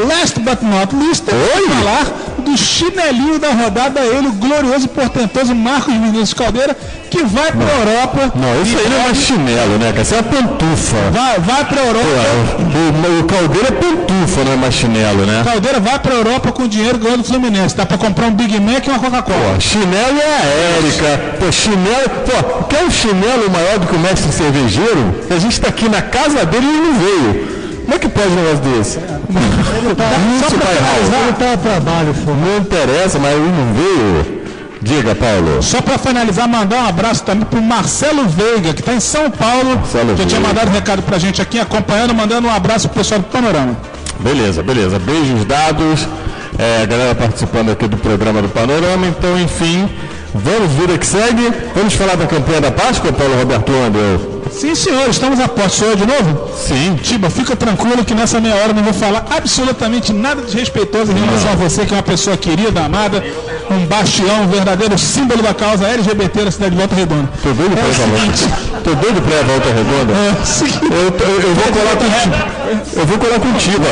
last but not least, falar do chinelinho da rodada, ele, o glorioso e portentoso Marcos Vinícius Caldeira, que vai para a Europa. Não, isso aí não é mais chinelo, né, cara? Isso é uma pantufa. Vai para a Europa. O Caldeira é pantufa, não é mais chinelo, né? Caldeira vai para a Europa com dinheiro ganhando do Fluminense. Dá para comprar um Big Mac e uma Coca-Cola. Chinelo é a Érica. Chinelo. Quer um chinelo maior do que o mestre cervejeiro? A gente está aqui na casa dele e ele não veio. Como é que pode um negócio desse? Ele está a trabalho, não interessa, mas ele não veio. Diga, Paulo. Só para finalizar, mandar um abraço também para o Marcelo Veiga, que está em São Paulo. Já tinha mandado um recado para a gente aqui, acompanhando, mandando um abraço para o pessoal do Panorama. Beleza. Beijos dados. A galera participando aqui do programa do Panorama. Então, enfim, vamos vida que segue. Vamos falar da campanha da Páscoa, Paulo Roberto Andel? Sim, senhor, estamos a posto. Sou eu de novo? Sim. Tiba, fica tranquilo que nessa meia hora eu não vou falar absolutamente nada desrespeitoso em relação a você, que é uma pessoa querida, amada, um bastião, um verdadeiro símbolo da causa LGBT da cidade de Volta Redonda. Tô doido pra ir a Volta Redonda? Eu vou colar contigo.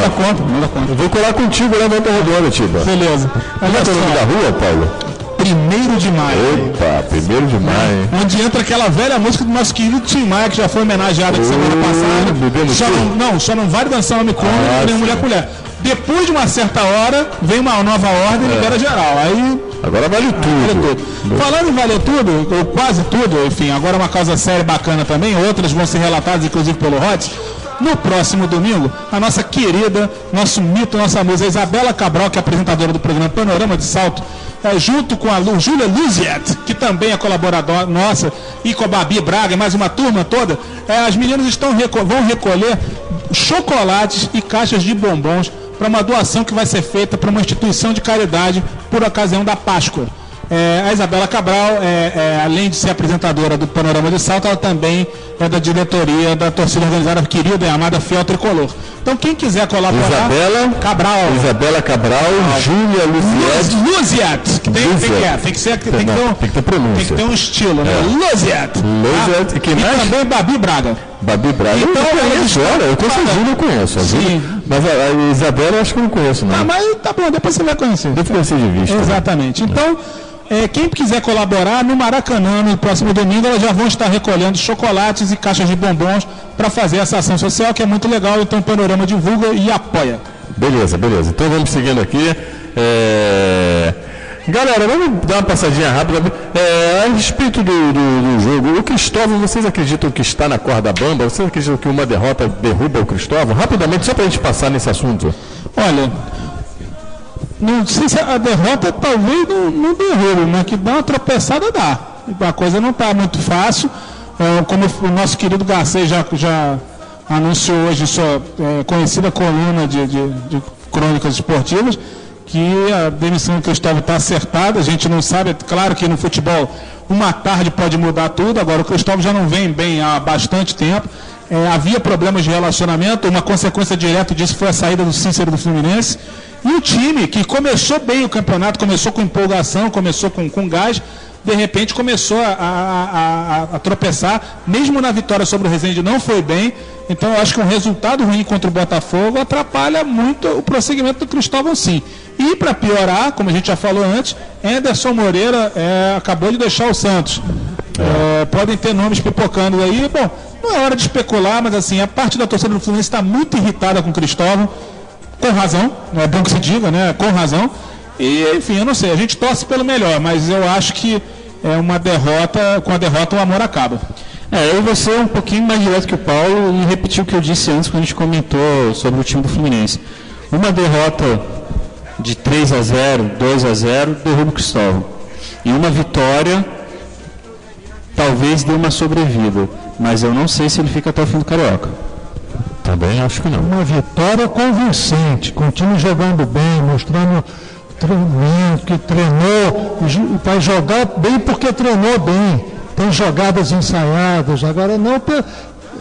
Eu vou colar contigo lá na Volta Redonda, Tiba. Beleza. Olha o nome da rua, Paulo? 1º de maio. Opa, 1º de maio. Onde entra aquela velha música do nosso querido Tim Maia, que já foi homenageada aqui semana passada. Só não vale dançar homem com homem, nem mulher com mulher. Depois de uma certa hora, vem uma nova ordem e libera geral. Aí. Agora vale tudo. Falando em valer tudo, ou quase tudo, enfim, agora uma causa séria bacana também, outras vão ser relatadas, inclusive pelo Rods. No próximo domingo, a nossa querida, nosso mito, nossa musa, Isabela Cabral, que é apresentadora do programa Panorama de Salto, junto com a Júlia Luziet, que também é colaboradora nossa, e com a Babi Braga, e mais uma turma toda, as meninas vão recolher chocolates e caixas de bombons para uma doação que vai ser feita para uma instituição de caridade por ocasião da Páscoa. A Isabela Cabral, além de ser apresentadora do Panorama de Salto, ela também é da diretoria da torcida organizada querida e amada Fiel Tricolor. Então, quem quiser colaborar... Isabela Cabral, Júlia Luziet. Tem que ter pronúncia. Tem que ter um estilo, né? Luziet. E quem mais? E também Babi Braga. Então, eu conheço a Júlia, eu conheço. Mas a Isabela eu acho que eu não conheço, não. Mas tá bom, depois você vai conhecer. Deve conhecer de vista. Exatamente. Então... quem quiser colaborar, no Maracanã, no próximo domingo, elas já vão estar recolhendo chocolates e caixas de bombons para fazer essa ação social, que é muito legal. Então o Panorama divulga e apoia. Beleza. Então vamos seguindo aqui. Galera, vamos dar uma passadinha rápida. A respeito do jogo, o Cristóvão, vocês acreditam que está na corda bamba? Vocês acreditam que uma derrota derruba o Cristóvão? Rapidamente, só para a gente passar nesse assunto. Olha... Não sei se a derrota talvez não derrube, mas que dá uma tropeçada dá. A coisa não está muito fácil. Como o nosso querido Garcês já anunciou hoje sua conhecida coluna de crônicas esportivas, que a demissão do Cristóvão está acertada. A gente não sabe, é claro que no futebol uma tarde pode mudar tudo. Agora o Cristóvão já não vem bem há bastante tempo. Havia problemas de relacionamento, uma consequência direta disso foi a saída do Cícero do Fluminense. E o time, que começou bem o campeonato, começou com empolgação, começou com gás, de repente começou a tropeçar, mesmo na vitória sobre o Resende não foi bem. Então eu acho que um resultado ruim contra o Botafogo atrapalha muito o prosseguimento do Cristóvão, sim. E para piorar, como a gente já falou antes, Anderson Moreira acabou de deixar o Santos. Podem ter nomes pipocando aí. Bom, não é hora de especular, mas assim, a parte da torcida do Fluminense está muito irritada com o Cristóvão, com razão, não é bom que se diga, né? Com razão. E, enfim, eu não sei, a gente torce pelo melhor, mas eu acho que com a derrota o amor acaba. Eu vou ser um pouquinho mais direto que o Paulo e repetir o que eu disse antes quando a gente comentou sobre o time do Fluminense. Uma derrota de 3-0, 2-0, derruba o Cristóvão. E uma vitória talvez dê uma sobrevida, mas eu não sei se ele fica até o fim do Carioca. Também acho que não. Uma vitória convincente, com o time jogando bem, mostrando treinamento, que treinou, vai jogar bem porque treinou bem. Tem jogadas ensaiadas, agora não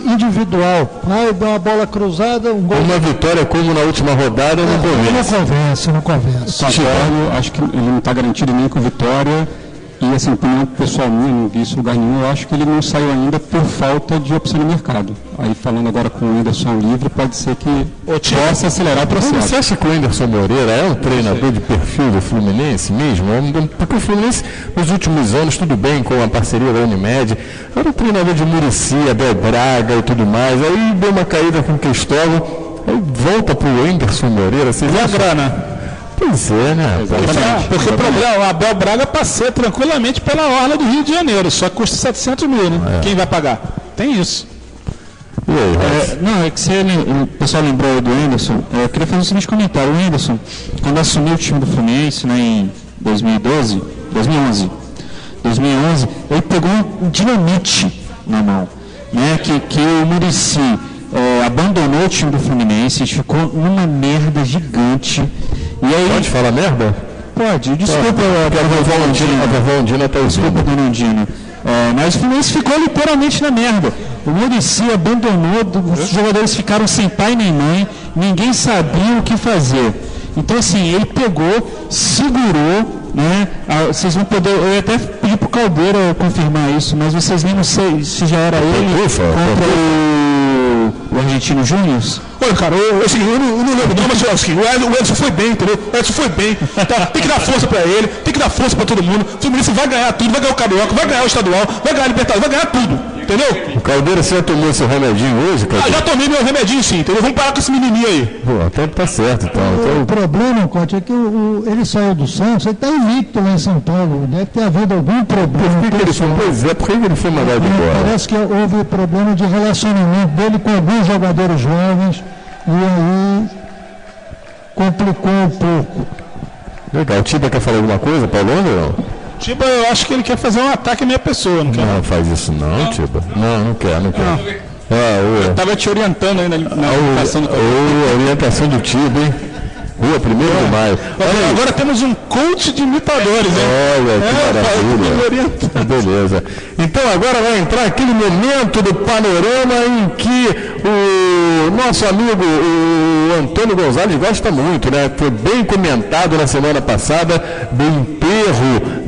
individual. Vai dar uma bola cruzada, um gol. Uma vitória como na última rodada não convence. Não convence. Acho que ele não está garantido nem com vitória. E assim, opinião pessoal minha, não vi isso em lugar nenhum, eu acho que ele não saiu ainda por falta de opção no mercado. Aí falando agora com o Anderson livre, pode ser que possa acelerar o processo. Você acha que o Anderson Moreira é um treinador de perfil do Fluminense mesmo? Porque o Fluminense, nos últimos anos, tudo bem com a parceria da Unimed, era um treinador de Muricy, Abel Braga e tudo mais, aí deu uma caída com o Cristóvão, aí volta para o Anderson Moreira, vocês E a acham? grana? Pois é, né? Porque o problema, o Abel Braga passeia tranquilamente pela orla do Rio de Janeiro, só custa 700 mil, né? Quem vai pagar? Tem isso. E aí, Não, é que o pessoal lembrou do Anderson, eu queria fazer o seguinte comentário. O Anderson, quando assumiu o time do Fluminense, né, em 2011, ele pegou um dinamite na mão, né, que o Muricy abandonou o time do Fluminense, ficou numa merda gigante. E aí, pode falar merda? Pode, desculpa, a vovó Ondina está ouvindo. Desculpa, dona Ondina. Mas o Fluminense ficou literalmente na merda. O Muricy abandonou, os jogadores ficaram sem pai nem mãe, ninguém sabia o que fazer. Então, assim, ele pegou, segurou, né? Vocês vão poder, eu ia até pedir pro Caldeira confirmar isso, mas vocês nem não sei se já era ele contra o Argentino Júnior. Olha, cara, eu não lembro não, mas assim, o Edson foi bem, entendeu? O Edson foi bem. Tá, tem que dar força pra ele, tem que dar força pra todo mundo. O Fluminense vai ganhar tudo, vai ganhar o Carioca, vai ganhar o Estadual, vai ganhar a Libertadores, vai ganhar tudo, entendeu? O Caldeira, você já tomou seu remedinho hoje, Caldeira? Já tomei meu remedinho sim, entendeu? Vamos parar com esse menininho aí. Pô, até tá certo, então. O problema, Cote, é que ele saiu do Santos, ele está invicto lá em São Paulo. Deve ter havido algum problema. Por que ele foi mandado embora? Parece que houve problema de relacionamento dele com alguns jogadores jovens e aí complicou um pouco. Legal. O Tiba quer falar alguma coisa, Paulo, ou não? Tiba, eu acho que ele quer fazer um ataque à minha pessoa, não quer? Não, faz isso não, Tiba. Não quer. Eu estava te orientando aí na orientação do a orientação do Tiba, hein? Rua 1º de Maio. Agora temos um coach de imitadores, hein? Olha, que maravilha. Beleza. Então agora vai entrar aquele momento do panorama em que o nosso amigo, o Antônio Gonzalez, gosta muito, né? Foi bem comentado na semana passada do enterro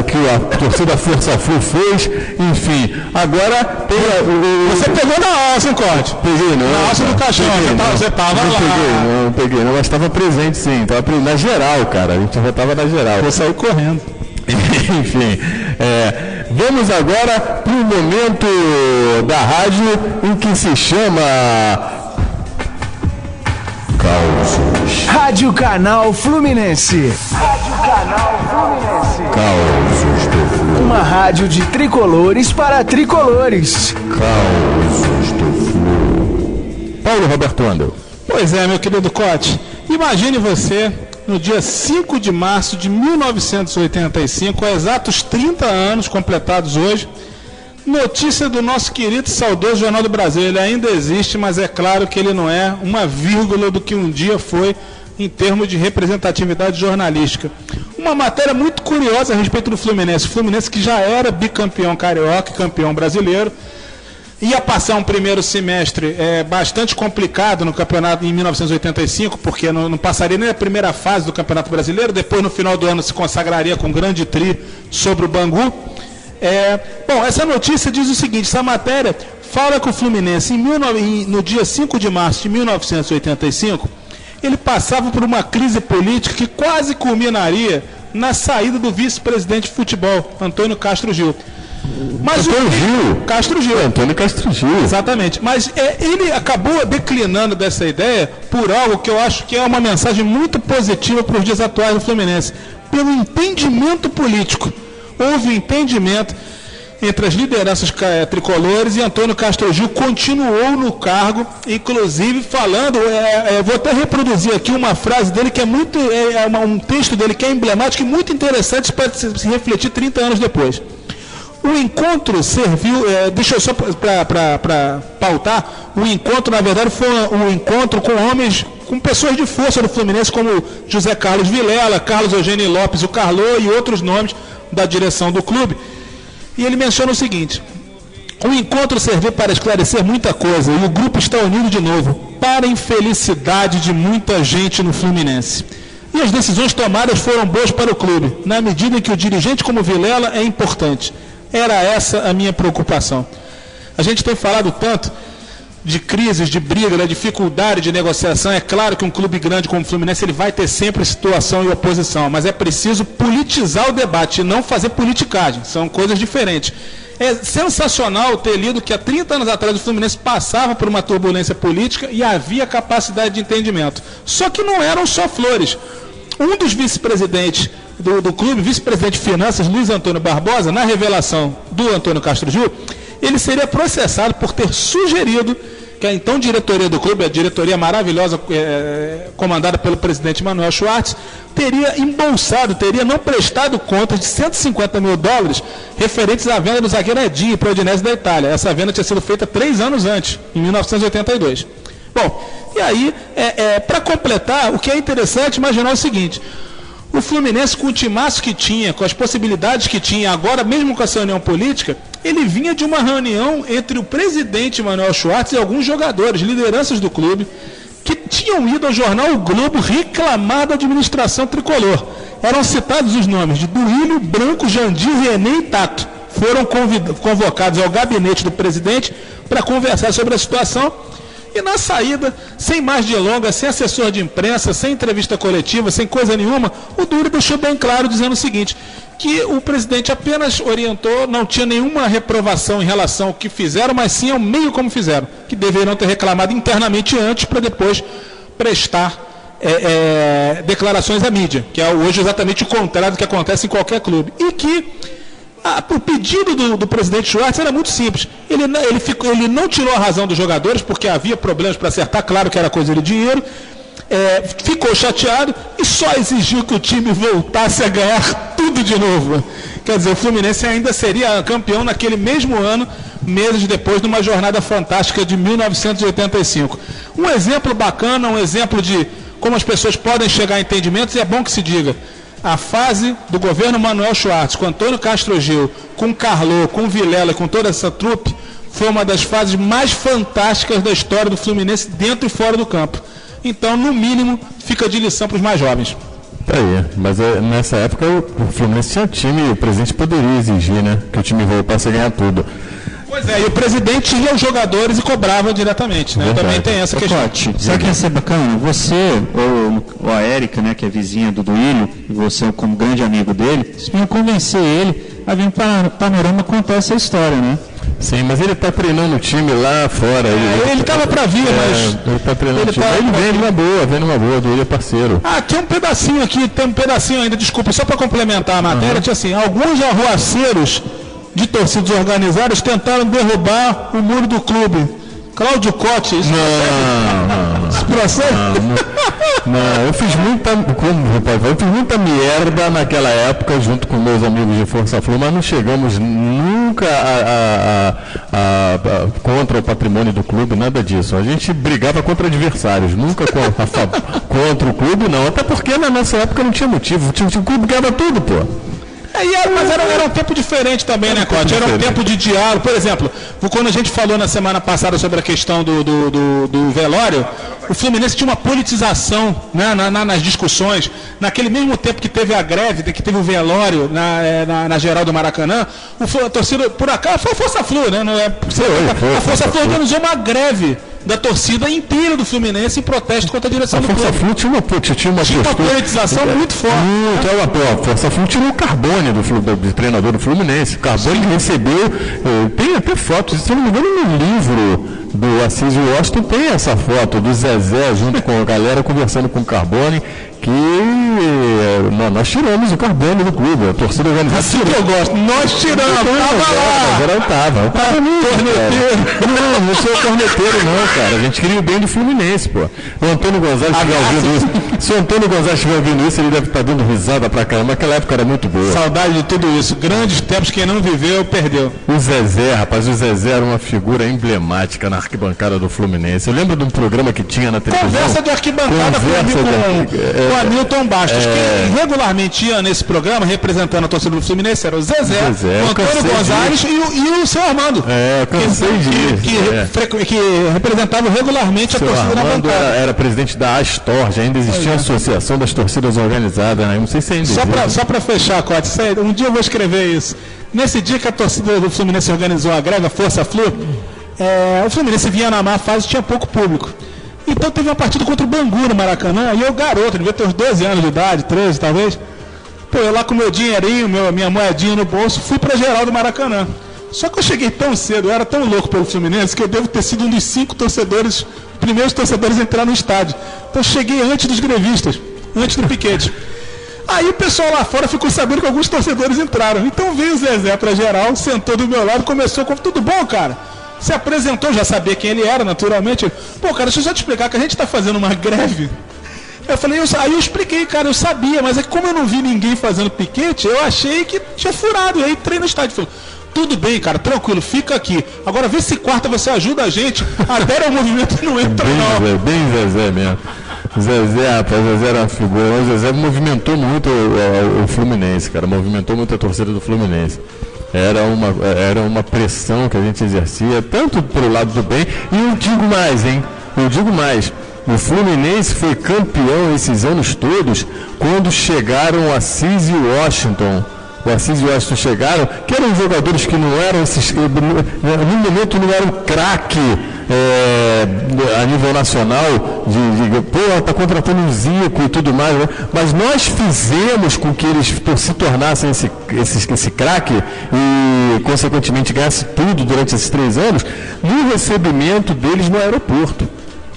que a torcida Força Flu fez. Enfim, agora tem Você pegou na alça, hein, Corte? Peguei, não. Na alça do caixão, você estava lá. Não peguei, não, mas estava presente sim. Estava na geral, cara. A gente já estava na geral. Eu saí correndo. Enfim, vamos agora para o momento da rádio em que se chama Causos. Rádio Canal Fluminense. Causos do Flu. Uma rádio de tricolores para tricolores. Causos do Flu. Paulo Roberto Andel. Pois é, meu querido Cote. Imagine você, no dia 5 de março de 1985, há exatos 30 anos completados hoje, notícia do nosso querido e saudoso Jornal do Brasil. Ele ainda existe, mas é claro que ele não é uma vírgula do que um dia foi em termos de representatividade jornalística. Uma matéria muito curiosa a respeito do Fluminense. O Fluminense que já era bicampeão carioca e campeão brasileiro, ia passar um primeiro semestre bastante complicado no campeonato em 1985, porque não passaria nem a primeira fase do Campeonato Brasileiro, depois no final do ano se consagraria com um grande tri sobre o Bangu. Bom, essa notícia diz o seguinte, essa matéria fala que o Fluminense, no dia 5 de março de 1985, ele passava por uma crise política que quase culminaria na saída do vice-presidente de futebol, Antônio Castro Gil. Mas Castro Gil. Antônio Castro Gil. Exatamente. Mas ele acabou declinando dessa ideia por algo que eu acho que é uma mensagem muito positiva para os dias atuais do Fluminense. Pelo entendimento político. Houve entendimento entre as lideranças tricolores e Antônio Castro Gil continuou no cargo, inclusive falando, vou até reproduzir aqui uma frase dele que é muito, um texto dele que é emblemático e muito interessante para se refletir 30 anos depois. O encontro serviu, deixa eu só para pautar, o encontro na verdade foi um encontro com homens, com pessoas de força do Fluminense, como José Carlos Vilela, Carlos Eugênio Lopes, o Carlô e outros nomes da direção do clube. E ele menciona o seguinte: o encontro serviu para esclarecer muita coisa e o grupo está unido de novo, para a infelicidade de muita gente no Fluminense. E as decisões tomadas foram boas para o clube, na medida em que o dirigente como Vilela é importante. Era essa a minha preocupação. A gente tem falado tanto de crises, de briga, da dificuldade de negociação. É claro que um clube grande como o Fluminense ele vai ter sempre situação e oposição, mas é preciso politizar o debate e não fazer politicagem. São coisas diferentes. É sensacional ter lido que há 30 anos atrás o Fluminense passava por uma turbulência política e havia capacidade de entendimento. Só que não eram só flores. Um dos vice-presidentes do clube, vice-presidente de finanças, Luiz Antônio Barbosa, na revelação do Antônio Castro Gil, ele seria processado por ter sugerido que a então diretoria do clube, a diretoria maravilhosa comandada pelo presidente Manuel Schwartz, teria embolsado, teria não prestado contas de $150 mil referentes à venda do zagueiro Edinho para o Udinese da Itália. Essa venda tinha sido feita 3 anos antes, em 1982. Bom, e aí, para completar, o que é interessante imaginar o seguinte: o Fluminense, com o timaço que tinha, com as possibilidades que tinha, agora mesmo com essa união política, ele vinha de uma reunião entre o presidente Manuel Schwartz e alguns jogadores, lideranças do clube, que tinham ido ao jornal O Globo reclamar da administração tricolor. Eram citados os nomes de Duílio, Branco, Jandir, René e Tato. Foram convocados ao gabinete do presidente para conversar sobre a situação. E na saída, sem mais delongas, sem assessor de imprensa, sem entrevista coletiva, sem coisa nenhuma, o Duílio deixou bem claro dizendo o seguinte: que o presidente apenas orientou, não tinha nenhuma reprovação em relação ao que fizeram, mas sim ao meio como fizeram, que deveriam ter reclamado internamente antes para depois prestar declarações à mídia, que é hoje exatamente o contrário do que acontece em qualquer clube. E que o pedido do presidente Schwartz era muito simples. Ele não tirou a razão dos jogadores, porque havia problemas para acertar, claro que era coisa de dinheiro, ficou chateado e só exigiu que o time voltasse a ganhar tudo de novo. Quer dizer, o Fluminense ainda seria campeão naquele mesmo ano, meses depois de uma jornada fantástica de 1985. Um exemplo bacana, um exemplo de como as pessoas podem chegar a entendimentos, e é bom que se diga. A fase do governo Manuel Schwartz, com Antônio Castro Gil, com Carlô, com Vilela, com toda essa trupe, foi uma das fases mais fantásticas da história do Fluminense, dentro e fora do campo. Então, no mínimo, fica de lição para os mais jovens. Aí, mas nessa época o Fluminense tinha time, o presidente poderia exigir, né, que o time voltasse a ganhar tudo. Pois é, e o presidente ia aos jogadores e cobrava diretamente, né? Também tem essa questão. Sabe o que ia ser bacana? Você, ou a Érica, né, que é vizinha do Duílio, e você como grande amigo dele, vocês iam convencer ele a vir para o Panorama contar essa história, né? Sim, mas ele está treinando o time lá fora. Ele estava para vir, mas... Ele está treinando o time. Ele vem numa boa, do ele é parceiro. Tem um pedacinho aqui, tem um pedacinho ainda, desculpa, só para complementar a matéria, tinha assim, alguns arruaceiros de torcidas organizadas tentaram derrubar o muro do clube. Cláudio Cotti, isso não, eu fiz muita merda naquela época, junto com meus amigos de Força Flu, mas não chegamos nunca contra o patrimônio do clube, nada disso. A gente brigava contra adversários, nunca contra o clube, não. Até porque na nossa época não tinha motivo. O clube ganhava tudo, pô. Mas era um tempo diferente também, né, Cote? Era um tempo de diálogo. Por exemplo, quando a gente falou na semana passada sobre a questão do velório, o Fluminense tinha uma politização, né, nas discussões. Naquele mesmo tempo que teve a greve, que teve o velório na geral do Maracanã, a torcida, por acaso, foi a Força Flu, né? A Força Flu organizou uma greve da torcida inteira do Fluminense em protesto contra a direção do clube. A Força Flu tinha uma politização muito forte. A Força Flu tirou o Carbone do treinador do Fluminense. O Carbone recebeu, tem até fotos, se não me engano, no livro do Assis Washington tem essa foto do Zezé junto com a galera conversando com o Carbone, que nós tiramos o Carbone do clube, a torcida organizada. Assim que eu gosto, nós tiramos, tava lá. Corneteiro. Não sou corneteiro não, cara, a gente queria o bem do Fluminense, pô. O Antônio Gonzalez estiver ouvindo isso, se o Antônio Gonzalez estiver ouvindo isso, ele deve estar dando risada pra caramba, aquela época era muito boa. Saudade de tudo isso, grandes tempos, quem não viveu, perdeu. O Zezé, rapaz, era uma figura emblemática na arquibancada do Fluminense. Eu lembro de um programa que tinha na televisão. Conversa de arquibancada com o Hamilton Bastos. Quem regularmente ia nesse programa, representando a torcida do Fluminense, era o Zezé, o Antônio Gonzalez e o seu Armando. Eu cansei que representava regularmente a torcida na bancada. Era presidente da Astorg, ainda existia a Associação das Torcidas Organizadas, né? Não sei se ainda existe. Só para fechar, Cote, um dia eu vou escrever isso. Nesse dia que a torcida do Fluminense organizou a greve, a Força Flu, o Fluminense vinha na má fase e tinha pouco público. Então teve uma partida contra o Bangu no Maracanã, e eu, garoto, devia ter uns 12 anos de idade, 13 talvez. Pô, eu lá com meu dinheirinho, minha moedinha no bolso, fui pra geral do Maracanã. Só que eu cheguei tão cedo, eu era tão louco pelo Fluminense, que eu devo ter sido um dos 5 primeiros torcedores a entrar no estádio. Então eu cheguei antes dos grevistas, antes do piquete. Aí o pessoal lá fora ficou sabendo que alguns torcedores entraram. Então veio o Zezé pra geral, sentou do meu lado, começou com: tudo bom, cara? Se apresentou, já sabia quem ele era, naturalmente. Pô, cara, deixa eu só te explicar que a gente tá fazendo uma greve. Eu falei, aí eu expliquei, cara, eu sabia, mas é que como eu não vi ninguém fazendo piquete, eu achei que tinha furado. E aí entrei no estádio e falei: tudo bem, cara, tranquilo, fica aqui. Agora vê se quarta você ajuda a gente. Adere ao movimento e não entra, não. Bem Zezé mesmo. Zezé, rapaz, Zezé era uma figura. O Zezé movimentou muito o Fluminense, cara, movimentou muito a torcida do Fluminense. Era uma pressão que a gente exercia, tanto pelo lado do bem, e eu digo mais, o Fluminense foi campeão esses anos todos, quando chegaram Assis e Washington. O Assis e o Washington chegaram, que eram jogadores que não eram no momento não eram craque a nível nacional, tá contratando um Zico e tudo mais, né? Mas nós fizemos com que eles se tornassem esse craque e, consequentemente, ganhasse tudo durante esses 3 anos, no recebimento deles no aeroporto.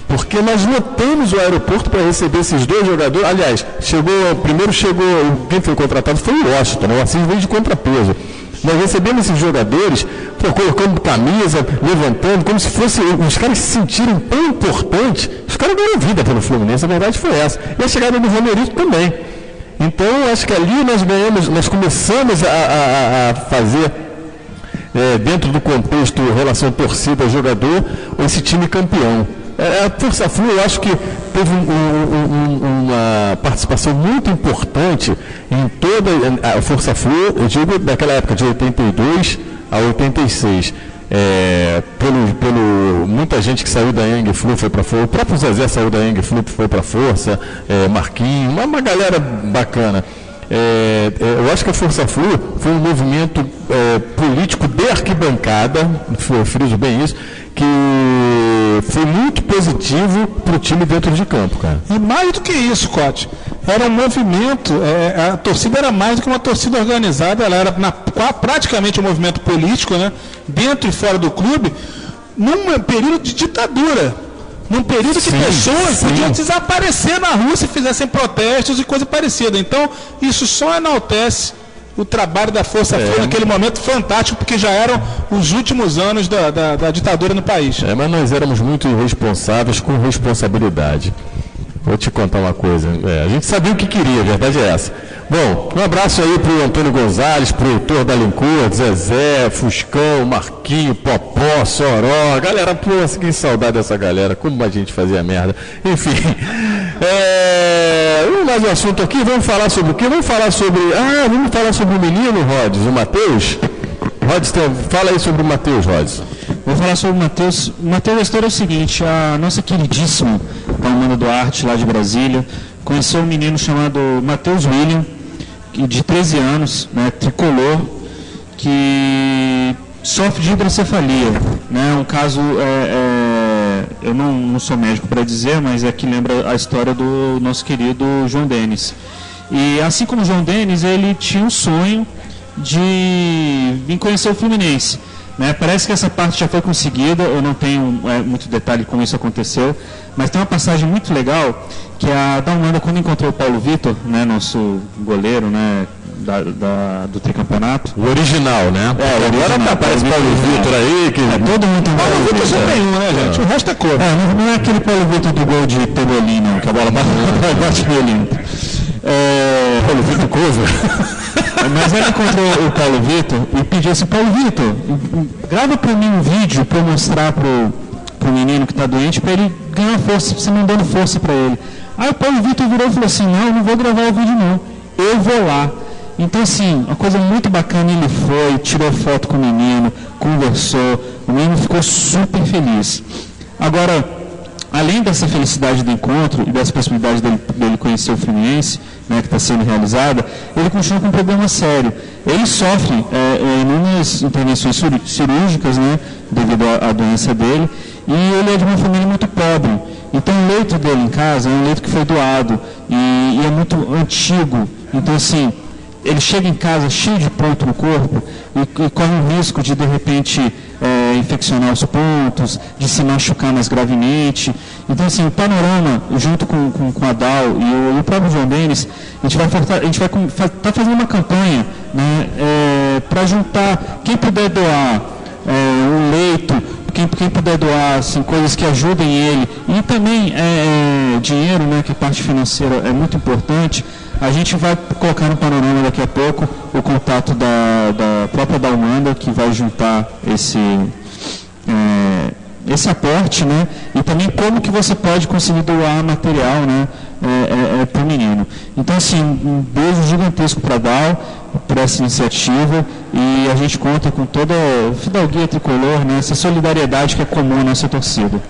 Porque nós lotamos o aeroporto para receber esses 2 jogadores. Aliás, quem foi contratado foi o Washington, né? O Assis veio de contrapeso. Nós recebemos esses jogadores, colocando camisa, levantando, como se fosse. Os caras se sentiram tão importantes. Os caras deram vida pelo Fluminense, a verdade foi essa. E a chegada do Romerito também. Então, acho que ali nós começamos a fazer, dentro do contexto relação torcida-jogador, esse time campeão. A Força Flu, eu acho que teve uma participação muito importante em toda a Força Flu, eu digo daquela época de 82 a 86. Muita gente que saiu da Young Flu foi para a Força, o próprio Zezé saiu da Young Flu, foi para a Força, Marquinhos, uma galera bacana. Eu acho que a Força Flu foi um movimento político de arquibancada, friso bem isso, que foi muito positivo para o time dentro de campo, cara. E mais do que isso, Cote, era um movimento, a torcida era mais do que uma torcida organizada, ela era praticamente um movimento político, né, dentro e fora do clube, num período de ditadura. Num período que pessoas podiam desaparecer na rua se fizessem protestos e coisa parecida. Então, isso só enaltece o trabalho da Força Flu naquele momento fantástico, porque já eram os últimos anos da ditadura no país. Mas nós éramos muito irresponsáveis com responsabilidade. Vou te contar uma coisa. A gente sabia o que queria, a verdade é essa. Bom, um abraço aí pro Antônio Gonzalez, pro Heitor Dalincourt, Zezé, Fuscão, Marquinho, Popó, Soró. Galera, pô, que saudade dessa galera, como a gente fazia merda. Enfim, mais um assunto aqui, vamos falar sobre o quê? Vamos falar sobre o menino, Rods, o Matheus. Rods, fala aí sobre o Matheus, Rods. Vou falar sobre o Matheus. O Matheus, a história é o seguinte: a nossa queridíssima Palmando Duarte, lá de Brasília, conheceu um menino chamado Matheus William, de 13 anos, né, tricolor, que sofre de hidrocefalia, né, um caso, eu não sou médico para dizer, mas é que lembra a história do nosso querido João Denis. E assim como o João Denis, ele tinha um sonho de vir conhecer o Fluminense, né? Parece que essa parte já foi conseguida, eu não tenho muito detalhe como isso aconteceu, mas tem uma passagem muito legal, que a Dalmanda, quando encontrou o Paulo Vitor, né, nosso goleiro, né, do tricampeonato. O original, né? Agora aparece Paulo Vitor aí. Todo mundo tem Paulo Vitor só tem um, né, gente? O resto é cor. Não é aquele Paulo Vitor do gol de Tebelin, não, que a bola bate nele. Paulo Vitor Coisa. Mas ele encontrou o Paulo Vitor e pediu assim: Paulo Vitor, grava para mim um vídeo para eu mostrar pro menino que está doente, para ele ganhar força, você me dando força para ele. Aí o Paulo Vitor virou e falou assim: não, eu não vou gravar o vídeo não, eu vou lá. Então assim, uma coisa muito bacana, ele foi, tirou foto com o menino, conversou, o menino ficou super feliz. Agora, além dessa felicidade do encontro e dessa possibilidade dele conhecer o Fluminense, né, que está sendo realizada, ele continua com um problema sério. Ele sofre inúmeras intervenções cirúrgicas, né, devido à doença dele, e ele é de uma família muito pobre. Então o leito dele em casa é um leito que foi doado e é muito antigo. Então assim, ele chega em casa cheio de ponto no corpo e corre o risco de repente, infeccionar os pontos, de se machucar mais gravemente. Então, assim, o Panorama, junto com a DAO e o próprio João Denis, a gente vai estar fazendo uma campanha, né, para juntar quem puder doar um leito, quem puder doar assim, coisas que ajudem ele, e também dinheiro, né, que a parte financeira é muito importante. A gente vai colocar no Panorama daqui a pouco o contato da própria Dalmanda, que vai juntar esse aporte, né? E também como que você pode conseguir doar material, né, para o menino. Então, assim, um beijo gigantesco para a Dal, por essa iniciativa, e a gente conta com toda a fidalguia tricolor, né, essa solidariedade que é comum à nossa torcida.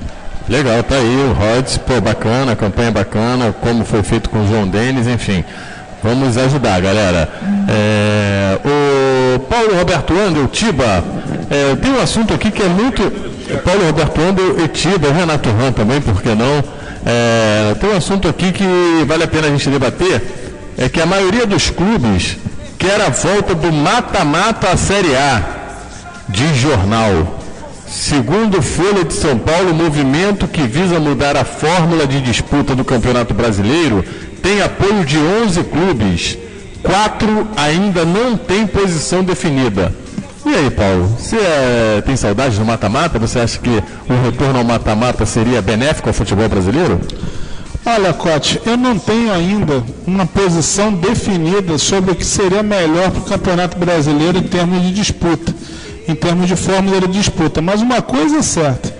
Legal, tá aí o Rods, pô, bacana, campanha bacana, como foi feito com o João Denis, enfim, vamos ajudar, galera. O Paulo Roberto Andel, Tiba, tem um assunto aqui que é muito... Paulo Roberto Andel e Tiba, Renato Ram também, por que não? Tem um assunto aqui que vale a pena a gente debater, é que a maioria dos clubes quer a volta do mata-mata à Série A, de jornal. Segundo Folha de São Paulo, o movimento que visa mudar a fórmula de disputa do Campeonato Brasileiro tem apoio de 11 clubes. 4 ainda não têm posição definida. E aí, Paulo, você tem saudade do mata-mata? Você acha que o retorno ao mata-mata seria benéfico ao futebol brasileiro? Olha, Cote, eu não tenho ainda uma posição definida sobre o que seria melhor para o Campeonato Brasileiro em termos de disputa, em termos de fórmula de disputa. Mas uma coisa é certa,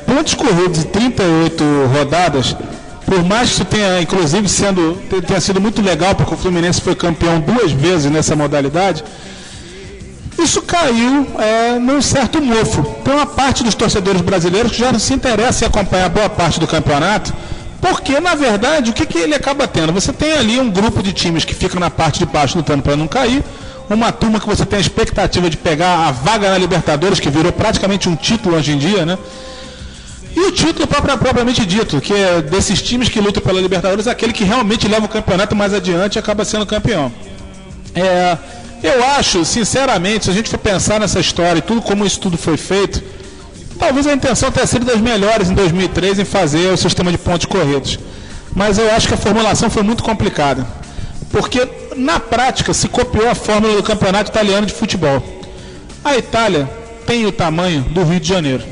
pontos corridos de 38 rodadas, por mais que isso tenha, inclusive, tenha sido muito legal, porque o Fluminense foi campeão 2 vezes nessa modalidade, isso caiu num certo mofo. Tem uma parte dos torcedores brasileiros que já não se interessa em acompanhar boa parte do campeonato, porque, na verdade, o que ele acaba tendo? Você tem ali um grupo de times que ficam na parte de baixo lutando para não cair, uma turma que você tem a expectativa de pegar a vaga na Libertadores, que virou praticamente um título hoje em dia, né? E o título propriamente dito, que é desses times que lutam pela Libertadores, aquele que realmente leva o campeonato mais adiante e acaba sendo campeão. Eu acho, sinceramente, se a gente for pensar nessa história e tudo como isso tudo foi feito, talvez a intenção tenha sido das melhores em 2003 em fazer o sistema de pontos corridos. Mas eu acho que a formulação foi muito complicada, porque na prática se copiou a fórmula do campeonato italiano de futebol. A Itália tem o tamanho do Rio de Janeiro.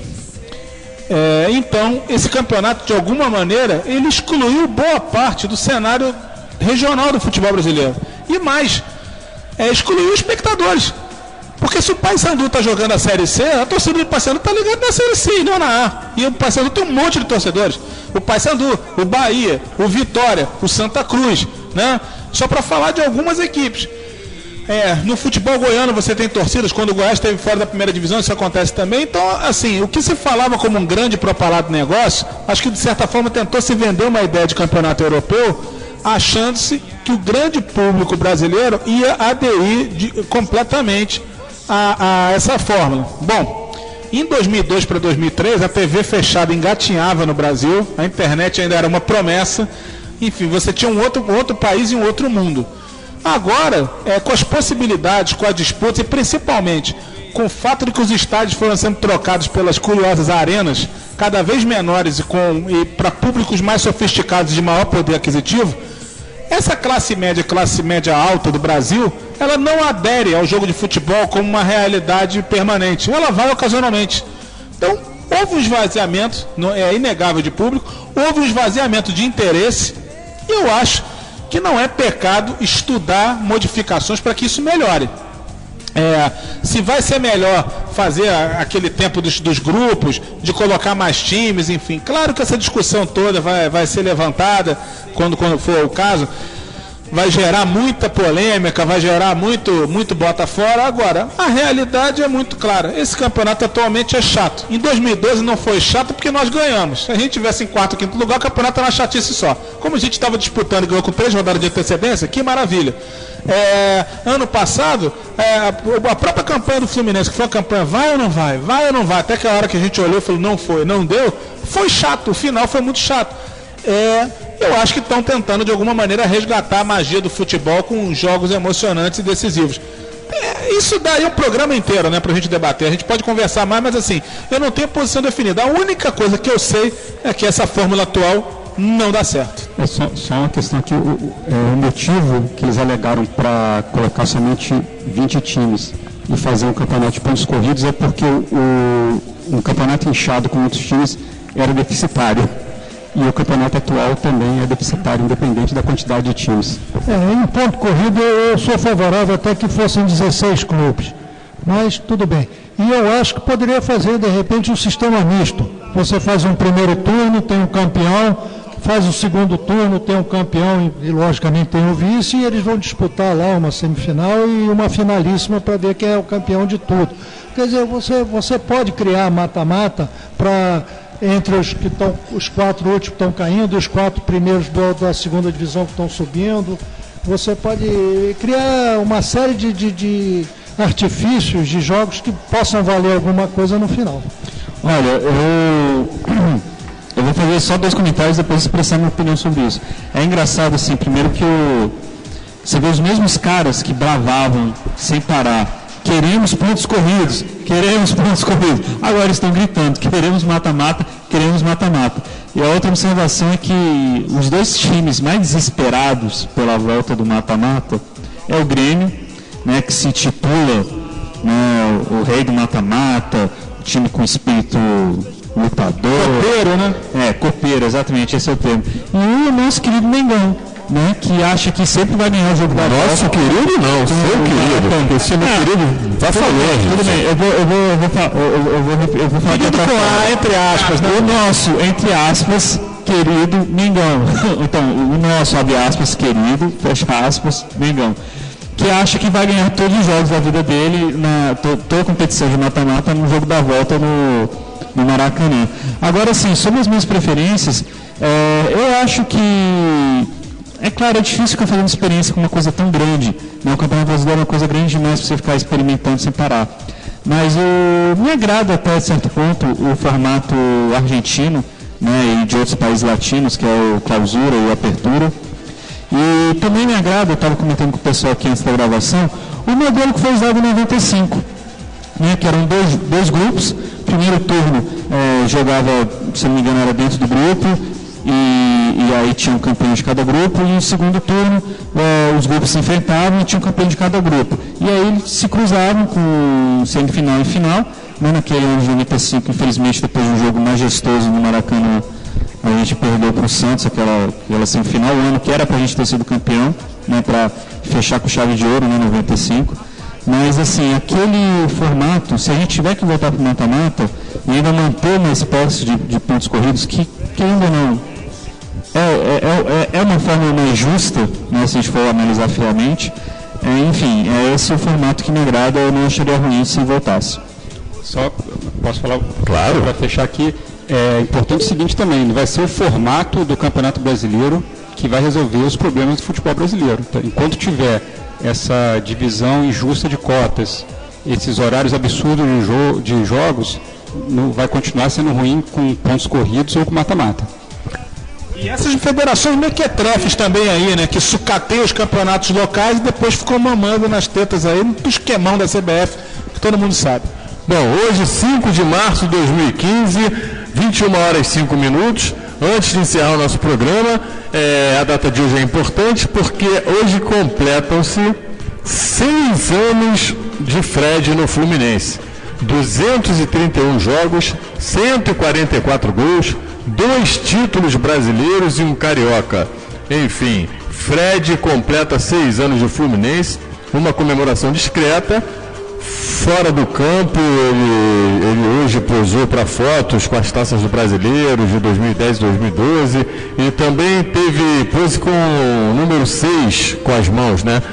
Então, esse campeonato, de alguma maneira, ele excluiu boa parte do cenário regional do futebol brasileiro. E mais, excluir os espectadores. Porque se o Paysandu está jogando a Série C, a torcida do Paysandu está ligada na Série C, não na A. E o Paysandu tem um monte de torcedores. O Paysandu, o Bahia, o Vitória, o Santa Cruz, né? Só para falar de algumas equipes. No futebol goiano você tem torcidas, quando o Goiás esteve fora da primeira divisão, isso acontece também. Então, assim, o que se falava como um grande propalado negócio, acho que de certa forma tentou se vender uma ideia de campeonato europeu, achando-se que o grande público brasileiro ia aderir completamente a essa fórmula. Bom, em 2002 para 2003, a TV fechada engatinhava no Brasil, a internet ainda era uma promessa, enfim, você tinha um outro país e um outro mundo. Agora, com as possibilidades, com a disputa e principalmente com o fato de que os estádios foram sendo trocados pelas curiosas arenas, cada vez menores e para públicos mais sofisticados de maior poder aquisitivo, essa classe média alta do Brasil, ela não adere ao jogo de futebol como uma realidade permanente. Ela vai ocasionalmente. Então, houve um esvaziamento, é inegável, de público, houve um esvaziamento de interesse, e eu acho que não é pecado estudar modificações para que isso melhore. Se vai ser melhor fazer aquele tempo dos grupos, de colocar mais times, enfim. Claro que essa discussão toda vai ser levantada quando for o caso. Vai gerar muita polêmica, vai gerar muito bota fora. Agora, a realidade é muito clara. Esse campeonato atualmente é chato. Em 2012 não foi chato porque nós ganhamos. Se a gente tivesse em quarto ou quinto lugar, o campeonato era uma chatice só. Como a gente estava disputando e ganhou com 3 rodadas de antecedência, que maravilha. Ano passado, a própria campanha do Fluminense, que foi a campanha vai ou não vai, até que a hora que a gente olhou e falou não foi, não deu, foi chato, o final foi muito chato. Eu acho que estão tentando de alguma maneira resgatar a magia do futebol com jogos emocionantes e decisivos. Isso daí é um programa inteiro, né, pra gente debater. A gente pode conversar mais, mas assim, eu não tenho posição definida. A única coisa que eu sei é que essa fórmula atual não dá certo. Só uma questão aqui, o motivo que eles alegaram para colocar somente 20 times e fazer um campeonato de pontos corridos é porque um campeonato inchado com muitos times era deficitário. E o campeonato atual também é deficitário, independente da quantidade de times. Em ponto corrido eu sou favorável até que fossem 16 clubes, mas tudo bem. E eu acho que poderia fazer, de repente, um sistema misto. Você faz um primeiro turno, tem um campeão, faz o segundo turno, tem um campeão e logicamente tem o vice, e eles vão disputar lá uma semifinal e uma finalíssima para ver quem é o campeão de tudo. Quer dizer, você pode criar mata-mata para... entre os 4 últimos que estão caindo e os 4 primeiros da segunda divisão que estão subindo. Você pode criar uma série de artifícios, de jogos que possam valer alguma coisa no final. Olha, eu vou fazer só 2 comentários, depois expressar minha opinião sobre isso. É engraçado, assim, primeiro que você vê os mesmos caras que bravavam sem parar. Queremos pontos corridos. Agora estão gritando, queremos mata-mata. E a outra observação é que os 2 times mais desesperados pela volta do mata-mata é o Grêmio, né, que se intitula, né, o rei do mata-mata, o time com espírito lutador. Copeiro, né? Copeiro, exatamente, esse é o termo. E o nosso querido Mengão, né, que acha que sempre vai ganhar o jogo da volta. Nosso querido não, seu querido. Esse meu querido vai falar. Tudo bem, eu vou falar entre aspas, né? O nosso, entre aspas, querido Mengão. Então, o nosso, abre aspas, querido, fecha aspas, Mengão. Que acha que vai ganhar todos os jogos da vida dele, toda a competição de mata-mata no jogo da volta no Maracanã. Agora, sim, sobre as minhas preferências, eu acho que... É claro, é difícil ficar fazendo experiência com uma coisa tão grande. Né? O Campeonato Brasileiro é uma coisa grande demais para você ficar experimentando sem parar. Mas me agrada até certo ponto o formato argentino, né, e de outros países latinos, que é o Clausura e o Apertura. E também me agrada, eu estava comentando com o pessoal aqui antes da gravação, o modelo que foi usado em 95, né, que eram dois grupos. Primeiro turno jogava, se não me engano, era dentro do grupo. E aí tinha um campeão de cada grupo, e no segundo turno os grupos se enfrentavam e tinha um campeão de cada grupo. E aí eles se cruzavam com semifinal e final, né, naquele ano de 95, infelizmente, depois de um jogo majestoso no Maracanã, A gente perdeu para o Santos aquela semifinal, o ano que era para a gente ter sido campeão, né, para fechar com chave de ouro, né, 95. Mas, assim, aquele formato, se a gente tiver que voltar para o mata-mata e ainda manter uma espécie de pontos corridos, que ainda não é uma forma mais justa, né, se a gente for analisar friamente, enfim, é esse o formato que me agrada, eu não acharia ruim se voltasse. Só posso falar? Claro. Para fechar aqui, é importante o seguinte também, vai ser o formato do Campeonato Brasileiro que vai resolver os problemas do futebol brasileiro. Então, enquanto tiver essa divisão injusta de cotas, esses horários absurdos de jogos, não vai continuar sendo ruim com pontos corridos ou com mata-mata. E essas federações mequetrefes também aí, né, que sucateiam os campeonatos locais e depois ficam mamando nas tetas aí, do esquemão da CBF, que todo mundo sabe. Bom, hoje, 5 de março de 2015, 21h05. Antes de encerrar o nosso programa, a data de hoje é importante porque hoje completam-se 6 anos de Fred no Fluminense. 231 jogos, 144 gols, 2 títulos brasileiros e um carioca. Enfim, Fred completa 6 anos de Fluminense, uma comemoração discreta. Fora do campo, ele hoje posou para fotos com as taças do Brasileiro de 2010 e 2012 e também teve pose com o número 6 com as mãos, né?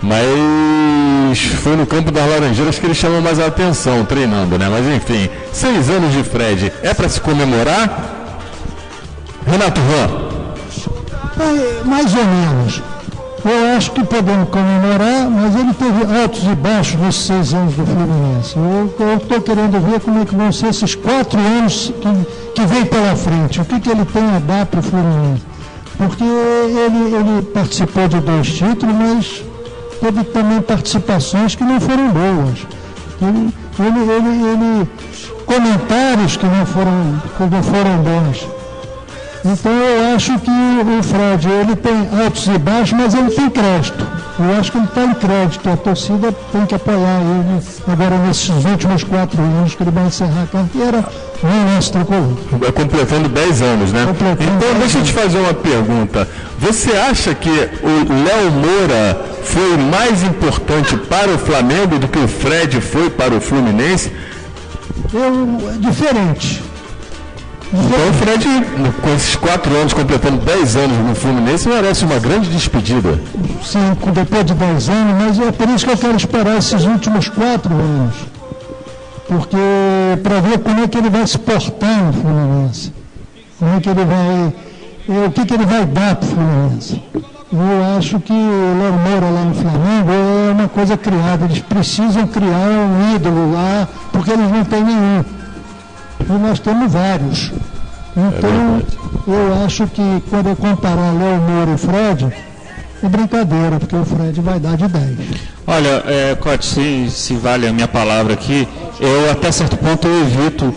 Mas foi no campo das Laranjeiras que ele chamou mais a atenção, treinando, né? Mas enfim, 6 anos de Fred, é para se comemorar? Renato Van? Mais ou menos. Eu acho que podemos comemorar, mas ele teve altos e baixos nesses 6 anos do Fluminense. Eu estou querendo ver como é que vão ser esses 4 anos que vem pela frente. O que ele tem a dar para o Fluminense? Porque ele participou de 2 títulos, mas teve também participações que não foram boas. Comentários que não foram bons. Então eu acho que o Fred, ele tem altos e baixos, mas ele tem crédito. Eu acho que ele está em crédito, a torcida tem que apoiar ele agora nesses últimos 4 anos que ele vai encerrar a carreira no nosso tricolor. Vai completando 10 anos, né? Então deixa eu te fazer uma pergunta. Você acha que o Léo Moura foi mais importante para o Flamengo do que o Fred foi para o Fluminense? Diferente. Então o Fred, com esses 4 anos, completando 10 anos no Fluminense, merece uma grande despedida. Sim, depois de 10 anos, mas é por isso que eu quero esperar esses últimos 4 anos. Porque para ver como é que ele vai se portar no Fluminense. Como é que ele vai. O que ele vai dar para o Fluminense. Eu acho que o Léo Moura lá no Flamengo é uma coisa criada. Eles precisam criar um ídolo lá, porque eles não têm nenhum. E nós temos vários. Então, eu acho que quando eu comparar Léo Moura e Fred, é brincadeira, porque o Fred vai dar de 10. Olha, Cote, se vale a minha palavra aqui, eu até certo ponto eu evito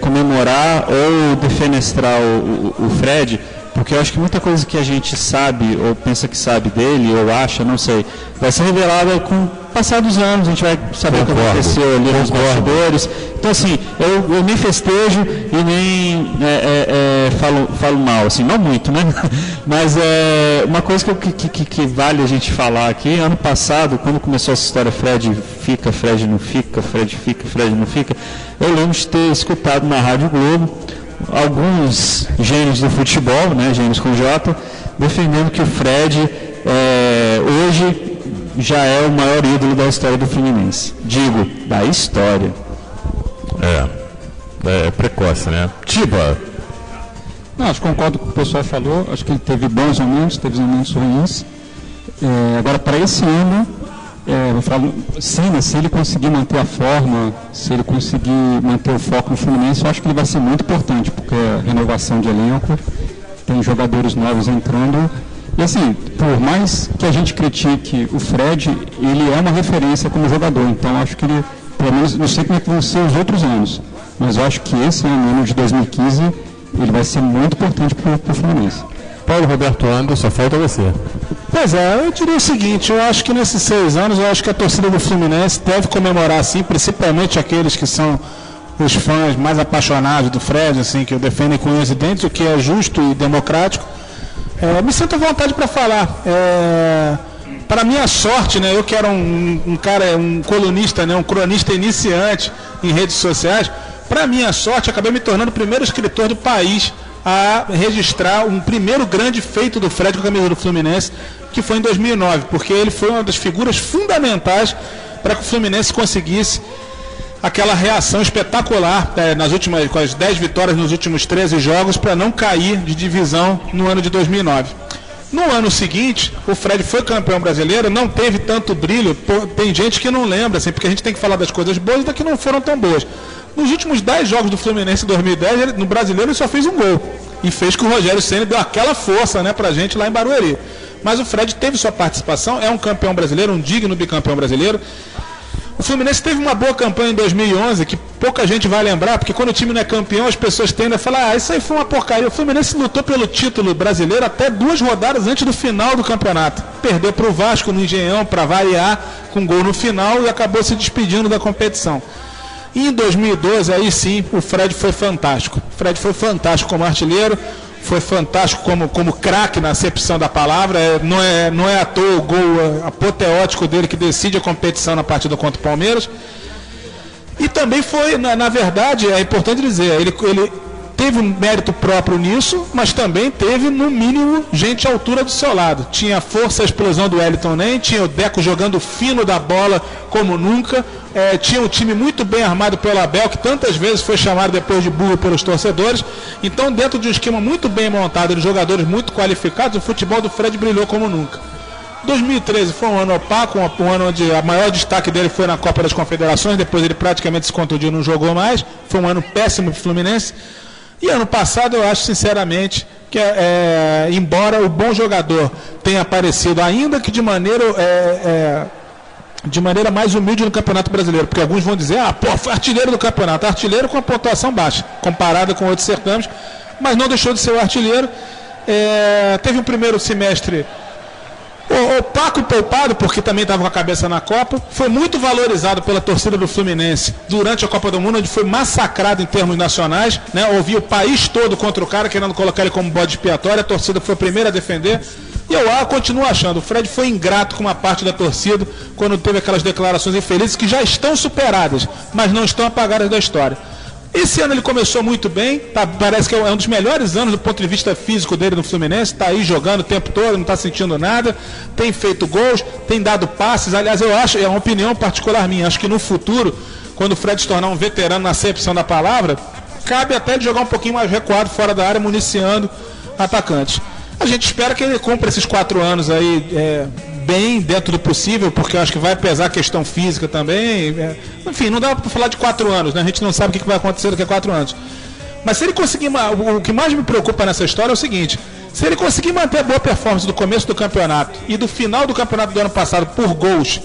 comemorar ou defenestrar o Fred, porque eu acho que muita coisa que a gente sabe, ou pensa que sabe dele, ou acha, não sei, vai ser revelada com o passar dos anos, a gente vai saber o que aconteceu ali nos bastidores. Então, assim, eu nem festejo e nem falo mal, assim, não muito, né? Mas uma coisa que vale a gente falar aqui, ano passado, quando começou essa história, Fred fica, Fred não fica, Fred fica, Fred não fica, eu lembro de ter escutado na Rádio Globo alguns gênios do futebol, né, gênios com J, defendendo que o Fred hoje já é o maior ídolo da história do Fluminense. Digo, da história. É precoce, né? Tiba. Não, acho que concordo com o que o pessoal falou. Acho que ele teve bons momentos, teve momentos ruins. Agora, para esse ano, vou falar, sim, mas se ele conseguir manter a forma, se ele conseguir manter o foco no Fluminense, eu acho que ele vai ser muito importante, porque a renovação de elenco, tem jogadores novos entrando. E assim, por mais que a gente critique o Fred, ele é uma referência como jogador, então acho que ele, pelo menos, não sei como é que vão ser os outros anos, mas eu acho que esse ano de 2015, ele vai ser muito importante para o Fluminense. Paulo Roberto Anderson, só falta você. Pois eu diria o seguinte, eu acho que nesses 6 anos, eu acho que a torcida do Fluminense deve comemorar sim, principalmente aqueles que são os fãs mais apaixonados do Fred, assim, que o defendem com unhas e dentes, o que é justo e democrático. Me sinto à vontade para falar. Para minha sorte, né, eu que era um colunista, né, um cronista iniciante em redes sociais, para minha sorte, acabei me tornando o primeiro escritor do país a registrar um primeiro grande feito do Fred com a camisa do Fluminense, que foi em 2009, porque ele foi uma das figuras fundamentais para que o Fluminense conseguisse aquela reação espetacular com as 10 vitórias nos últimos 13 jogos para não cair de divisão no ano de 2009. No ano seguinte, o Fred foi campeão brasileiro, não teve tanto brilho, tem gente que não lembra, assim, porque a gente tem que falar das coisas boas e das que não foram tão boas. Nos últimos 10 jogos do Fluminense em 2010, no brasileiro ele só fez um gol. E fez que o Rogério Ceni deu aquela força, né, pra gente lá em Barueri. Mas o Fred teve sua participação, é um campeão brasileiro, um digno bicampeão brasileiro. O Fluminense teve uma boa campanha em 2011, que pouca gente vai lembrar, porque quando o time não é campeão, as pessoas tendem a falar, isso aí foi uma porcaria. O Fluminense lutou pelo título brasileiro até 2 rodadas antes do final do campeonato. Perdeu para o Vasco no Engenhão, para variar, com gol no final, e acabou se despedindo da competição. E em 2012, aí sim, o Fred foi fantástico. O Fred foi fantástico como artilheiro, foi fantástico como craque na acepção da palavra. Não é à toa o gol apoteótico dele que decide a competição na partida contra o Palmeiras. E também foi, na verdade, é importante dizer, ele teve um mérito próprio nisso, mas também teve, no mínimo, gente à altura do seu lado. Tinha a força, a explosão do Wellington Nem, tinha o Deco jogando fino da bola como nunca, tinha um time muito bem armado pelo Abel, que tantas vezes foi chamado depois de burro pelos torcedores. Então, dentro de um esquema muito bem montado, de jogadores muito qualificados, o futebol do Fred brilhou como nunca. 2013 foi um ano opaco, um ano onde o maior destaque dele foi na Copa das Confederações, depois ele praticamente se contundiu, não jogou mais, foi um ano péssimo para o Fluminense. E ano passado eu acho sinceramente que embora o bom jogador tenha aparecido, ainda que de maneira mais humilde no Campeonato Brasileiro, porque alguns vão dizer, foi artilheiro do campeonato, artilheiro com a pontuação baixa, comparada com outros certames, mas não deixou de ser o artilheiro. Teve um primeiro semestre opaco e poupado, porque também estava com a cabeça na Copa. Foi muito valorizado pela torcida do Fluminense durante a Copa do Mundo, onde foi massacrado em termos nacionais, né? Ouvia o país todo contra o cara, querendo colocar ele como bode expiatório. A torcida foi a primeira a defender. E eu continuo achando, o Fred foi ingrato com uma parte da torcida quando teve aquelas declarações infelizes que já estão superadas, mas não estão apagadas da história. Esse ano ele começou muito bem, parece que é um dos melhores anos do ponto de vista físico dele no Fluminense, está aí jogando o tempo todo, não está sentindo nada, tem feito gols, tem dado passes. Aliás, eu acho, é uma opinião particular minha, acho que no futuro, quando o Fred se tornar um veterano na acepção da palavra, cabe até ele jogar um pouquinho mais recuado fora da área, municiando atacantes. A gente espera que ele cumpra esses 4 anos aí bem dentro do possível, porque eu acho que vai pesar a questão física também. Enfim, não dá para falar de 4 anos, né? A gente não sabe o que vai acontecer daqui a 4 anos. Mas se ele conseguir, o que mais me preocupa nessa história é o seguinte: se ele conseguir manter a boa performance do começo do campeonato e do final do campeonato do ano passado por gols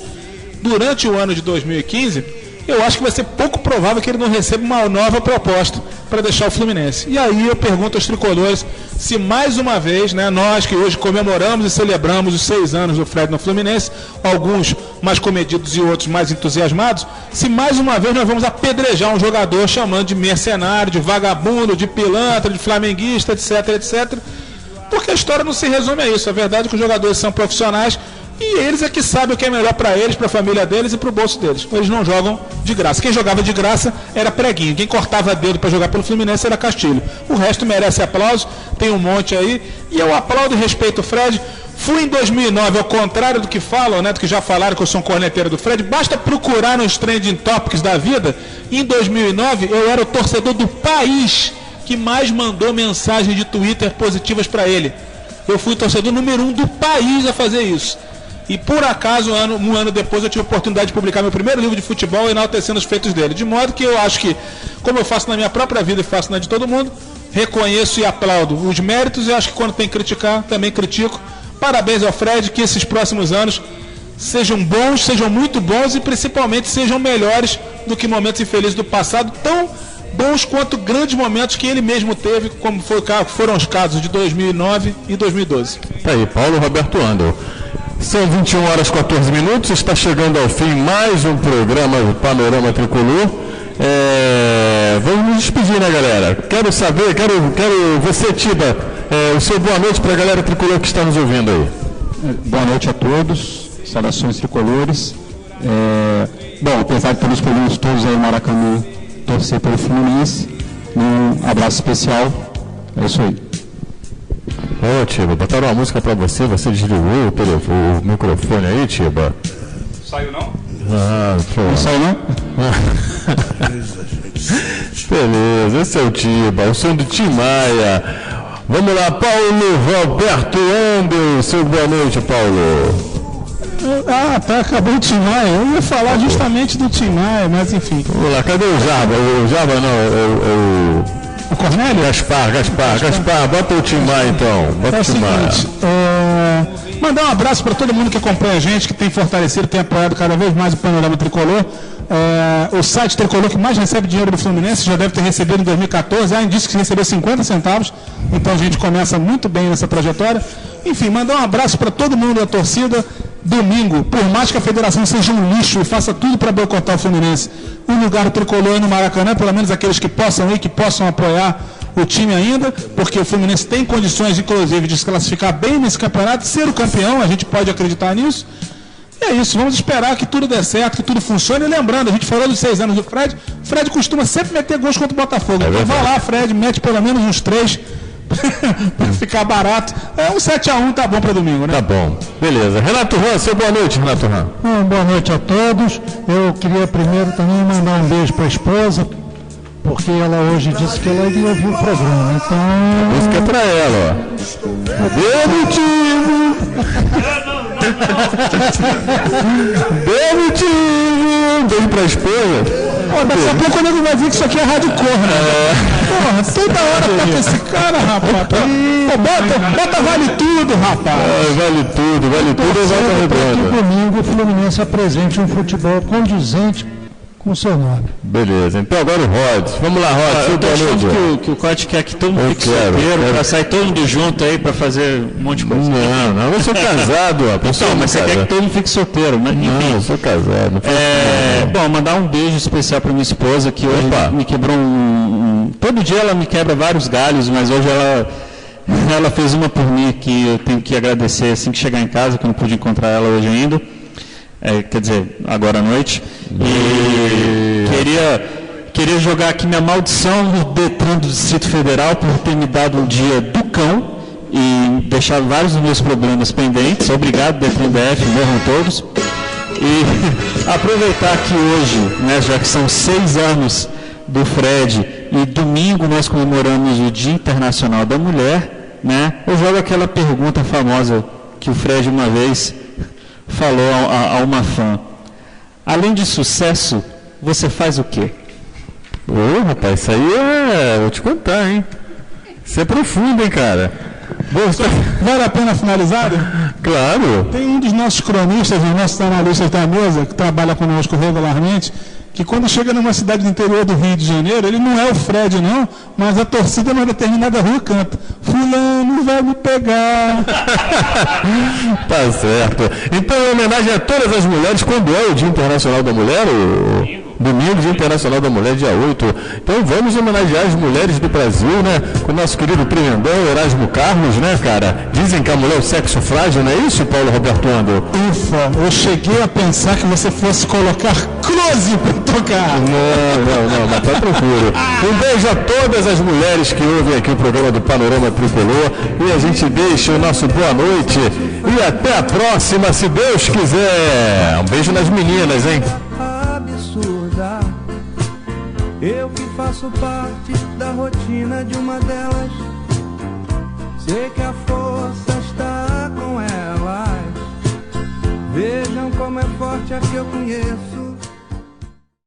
durante o ano de 2015, eu acho que vai ser pouco provável que ele não receba uma nova proposta para deixar o Fluminense. E aí eu pergunto aos tricolores se mais uma vez, né, nós que hoje comemoramos e celebramos os 6 anos do Fred no Fluminense, alguns mais comedidos e outros mais entusiasmados, se mais uma vez nós vamos apedrejar um jogador chamando de mercenário, de vagabundo, de pilantra, de flamenguista, etc, etc. Porque a história não se resume a isso. A verdade é que os jogadores são profissionais e eles é que sabem o que é melhor para eles, para a família deles e para o bolso deles. Eles não jogam de graça. Quem jogava de graça era Preguinho. Quem cortava dedo para jogar pelo Fluminense era Castilho. O resto merece aplauso, tem um monte aí. E eu aplaudo e respeito o Fred. Fui em 2009, ao contrário do que falam, né, do que já falaram que eu sou um corneteiro do Fred, basta procurar nos trending topics da vida. Em 2009 eu era o torcedor do país que mais mandou mensagens de Twitter positivas para ele. Eu fui o torcedor número 1 do país a fazer isso. E por acaso, um ano depois, eu tive a oportunidade de publicar meu primeiro livro de futebol, enaltecendo os feitos dele. De modo que eu acho que, como eu faço na minha própria vida e faço na de todo mundo, reconheço e aplaudo os méritos, e acho que quando tem que criticar, também critico. Parabéns ao Fred, que esses próximos anos sejam bons, sejam muito bons e principalmente sejam melhores do que momentos infelizes do passado, tão bons quanto grandes momentos que ele mesmo teve, como foram os casos de 2009 e 2012. Tá aí, Paulo Roberto Andel. São 21h14, está chegando ao fim mais um programa do Panorama Tricolor. vamos nos despedir, né, galera? Quero saber, quero você, Tiba, o seu boa noite para a galera tricolor que está nos ouvindo aí. Boa noite a todos, saudações tricolores. Bom, apesar de termos escolhido todos aí no Maracanã torcer pelo Fluminense, um abraço especial, é isso aí. Ô, Tiba, botaram uma música pra você desligou o microfone aí, Tiba? Saiu não? Não saiu não? Beleza, esse é o Tiba, o som do Tim Maia. Vamos lá, Paulo Roberto Andel, seu boa noite, Paulo. Tá, acabou o Tim Maia. Eu ia falar justamente do Tim Maia, mas enfim. Vamos lá, cadê o Jaba? O Jaba não, o Cornélio? Gaspar, bota o Tim Maia então. Bota o Tim Maia. Mandar um abraço para todo mundo que acompanha a gente, que tem fortalecido, tem apoiado cada vez mais o Panorama Tricolor. O site Tricolor que mais recebe dinheiro do Fluminense, já deve ter recebido em 2014, disse que recebeu 50 centavos, então a gente começa muito bem nessa trajetória. Enfim, mandar um abraço para todo mundo da torcida. Domingo, por mais que a federação seja um lixo e faça tudo para boicotar o Fluminense, o lugar tricolor no Maracanã, pelo menos aqueles que possam ir, que possam apoiar o time ainda, porque o Fluminense tem condições, inclusive, de se classificar bem nesse campeonato, ser o campeão, a gente pode acreditar nisso. E é isso, vamos esperar que tudo dê certo, que tudo funcione. E lembrando, a gente falou dos 6 anos do Fred, o Fred costuma sempre meter gols contra o Botafogo. Então vai lá, Fred, mete pelo menos uns 3 para ficar barato. Um 7-1 tá bom para domingo, né? Tá bom, beleza. Renato Ran, seu boa noite, Renato Ran. Boa noite a todos. Eu queria primeiro também mandar um beijo para a esposa, porque ela hoje disse que ela iria ouvir o programa. Então. A música é para ela, ó. Demitivo! Demitivo! Beijo pra esposa. Daqui a pouco o nego vai ver que isso aqui é hardcore, né? Porra, toda hora tá esse cara, rapaz. Bota vale tudo, rapaz. Vale tudo, eu volto redonda. Que domingo o Fluminense apresente um futebol condizente com o seu nome. Beleza, então agora o Rod. Vamos lá, Rod. Eu tô achando que o Cote quer que todo mundo fique solteiro, pra sair todo mundo junto aí, pra fazer um monte de coisa. Não, eu sou casado, ó. Mas você quer que todo mundo fique solteiro, mas enfim. Não, eu sou casado. Bom, mandar um beijo especial pra minha esposa, que hoje me quebrou todo dia ela me quebra vários galhos, mas hoje ela fez uma por mim que eu tenho que agradecer assim que chegar em casa, que eu não pude encontrar ela hoje ainda. Quer dizer, agora à noite. E queria jogar aqui minha maldição no Detran do Distrito Federal por ter me dado um dia do cão e deixar vários dos meus problemas pendentes. Obrigado, Detran DF, morram todos. E aproveitar que hoje, né, já que são 6 anos do Fred e domingo nós comemoramos o Dia Internacional da Mulher, né, eu jogo aquela pergunta famosa que o Fred uma vez falou a uma fã: além de sucesso, você faz o quê? Rapaz, isso aí vou te contar, hein? Isso é profundo, hein, cara? Vale a pena finalizar? Claro. Tem um dos nossos cronistas, os nossos analistas da mesa, que trabalha conosco regularmente, que quando chega numa cidade do interior do Rio de Janeiro, ele não é o Fred, não, mas a torcida numa determinada rua canta: fulano vai me pegar. Tá certo. Então, em homenagem a todas as mulheres, quando é o Dia Internacional da Mulher? Domingo, Dia Internacional da Mulher, dia 8. Então vamos homenagear as mulheres do Brasil, né? Com o nosso querido Primendão, Erasmo Carlos, né, cara? Dizem que a mulher é o sexo frágil, não é isso, Paulo Roberto Andel? Ufa, eu cheguei a pensar que você fosse colocar close para tocar. Não, mas tá tranquilo. Um beijo a todas as mulheres que ouvem aqui o programa do Panorama Tricolor. E a gente deixa o nosso boa noite. E até a próxima, se Deus quiser. Um beijo nas meninas, hein? Eu que faço parte da rotina de uma delas, sei que a força está com elas. Vejam como é forte a que eu conheço.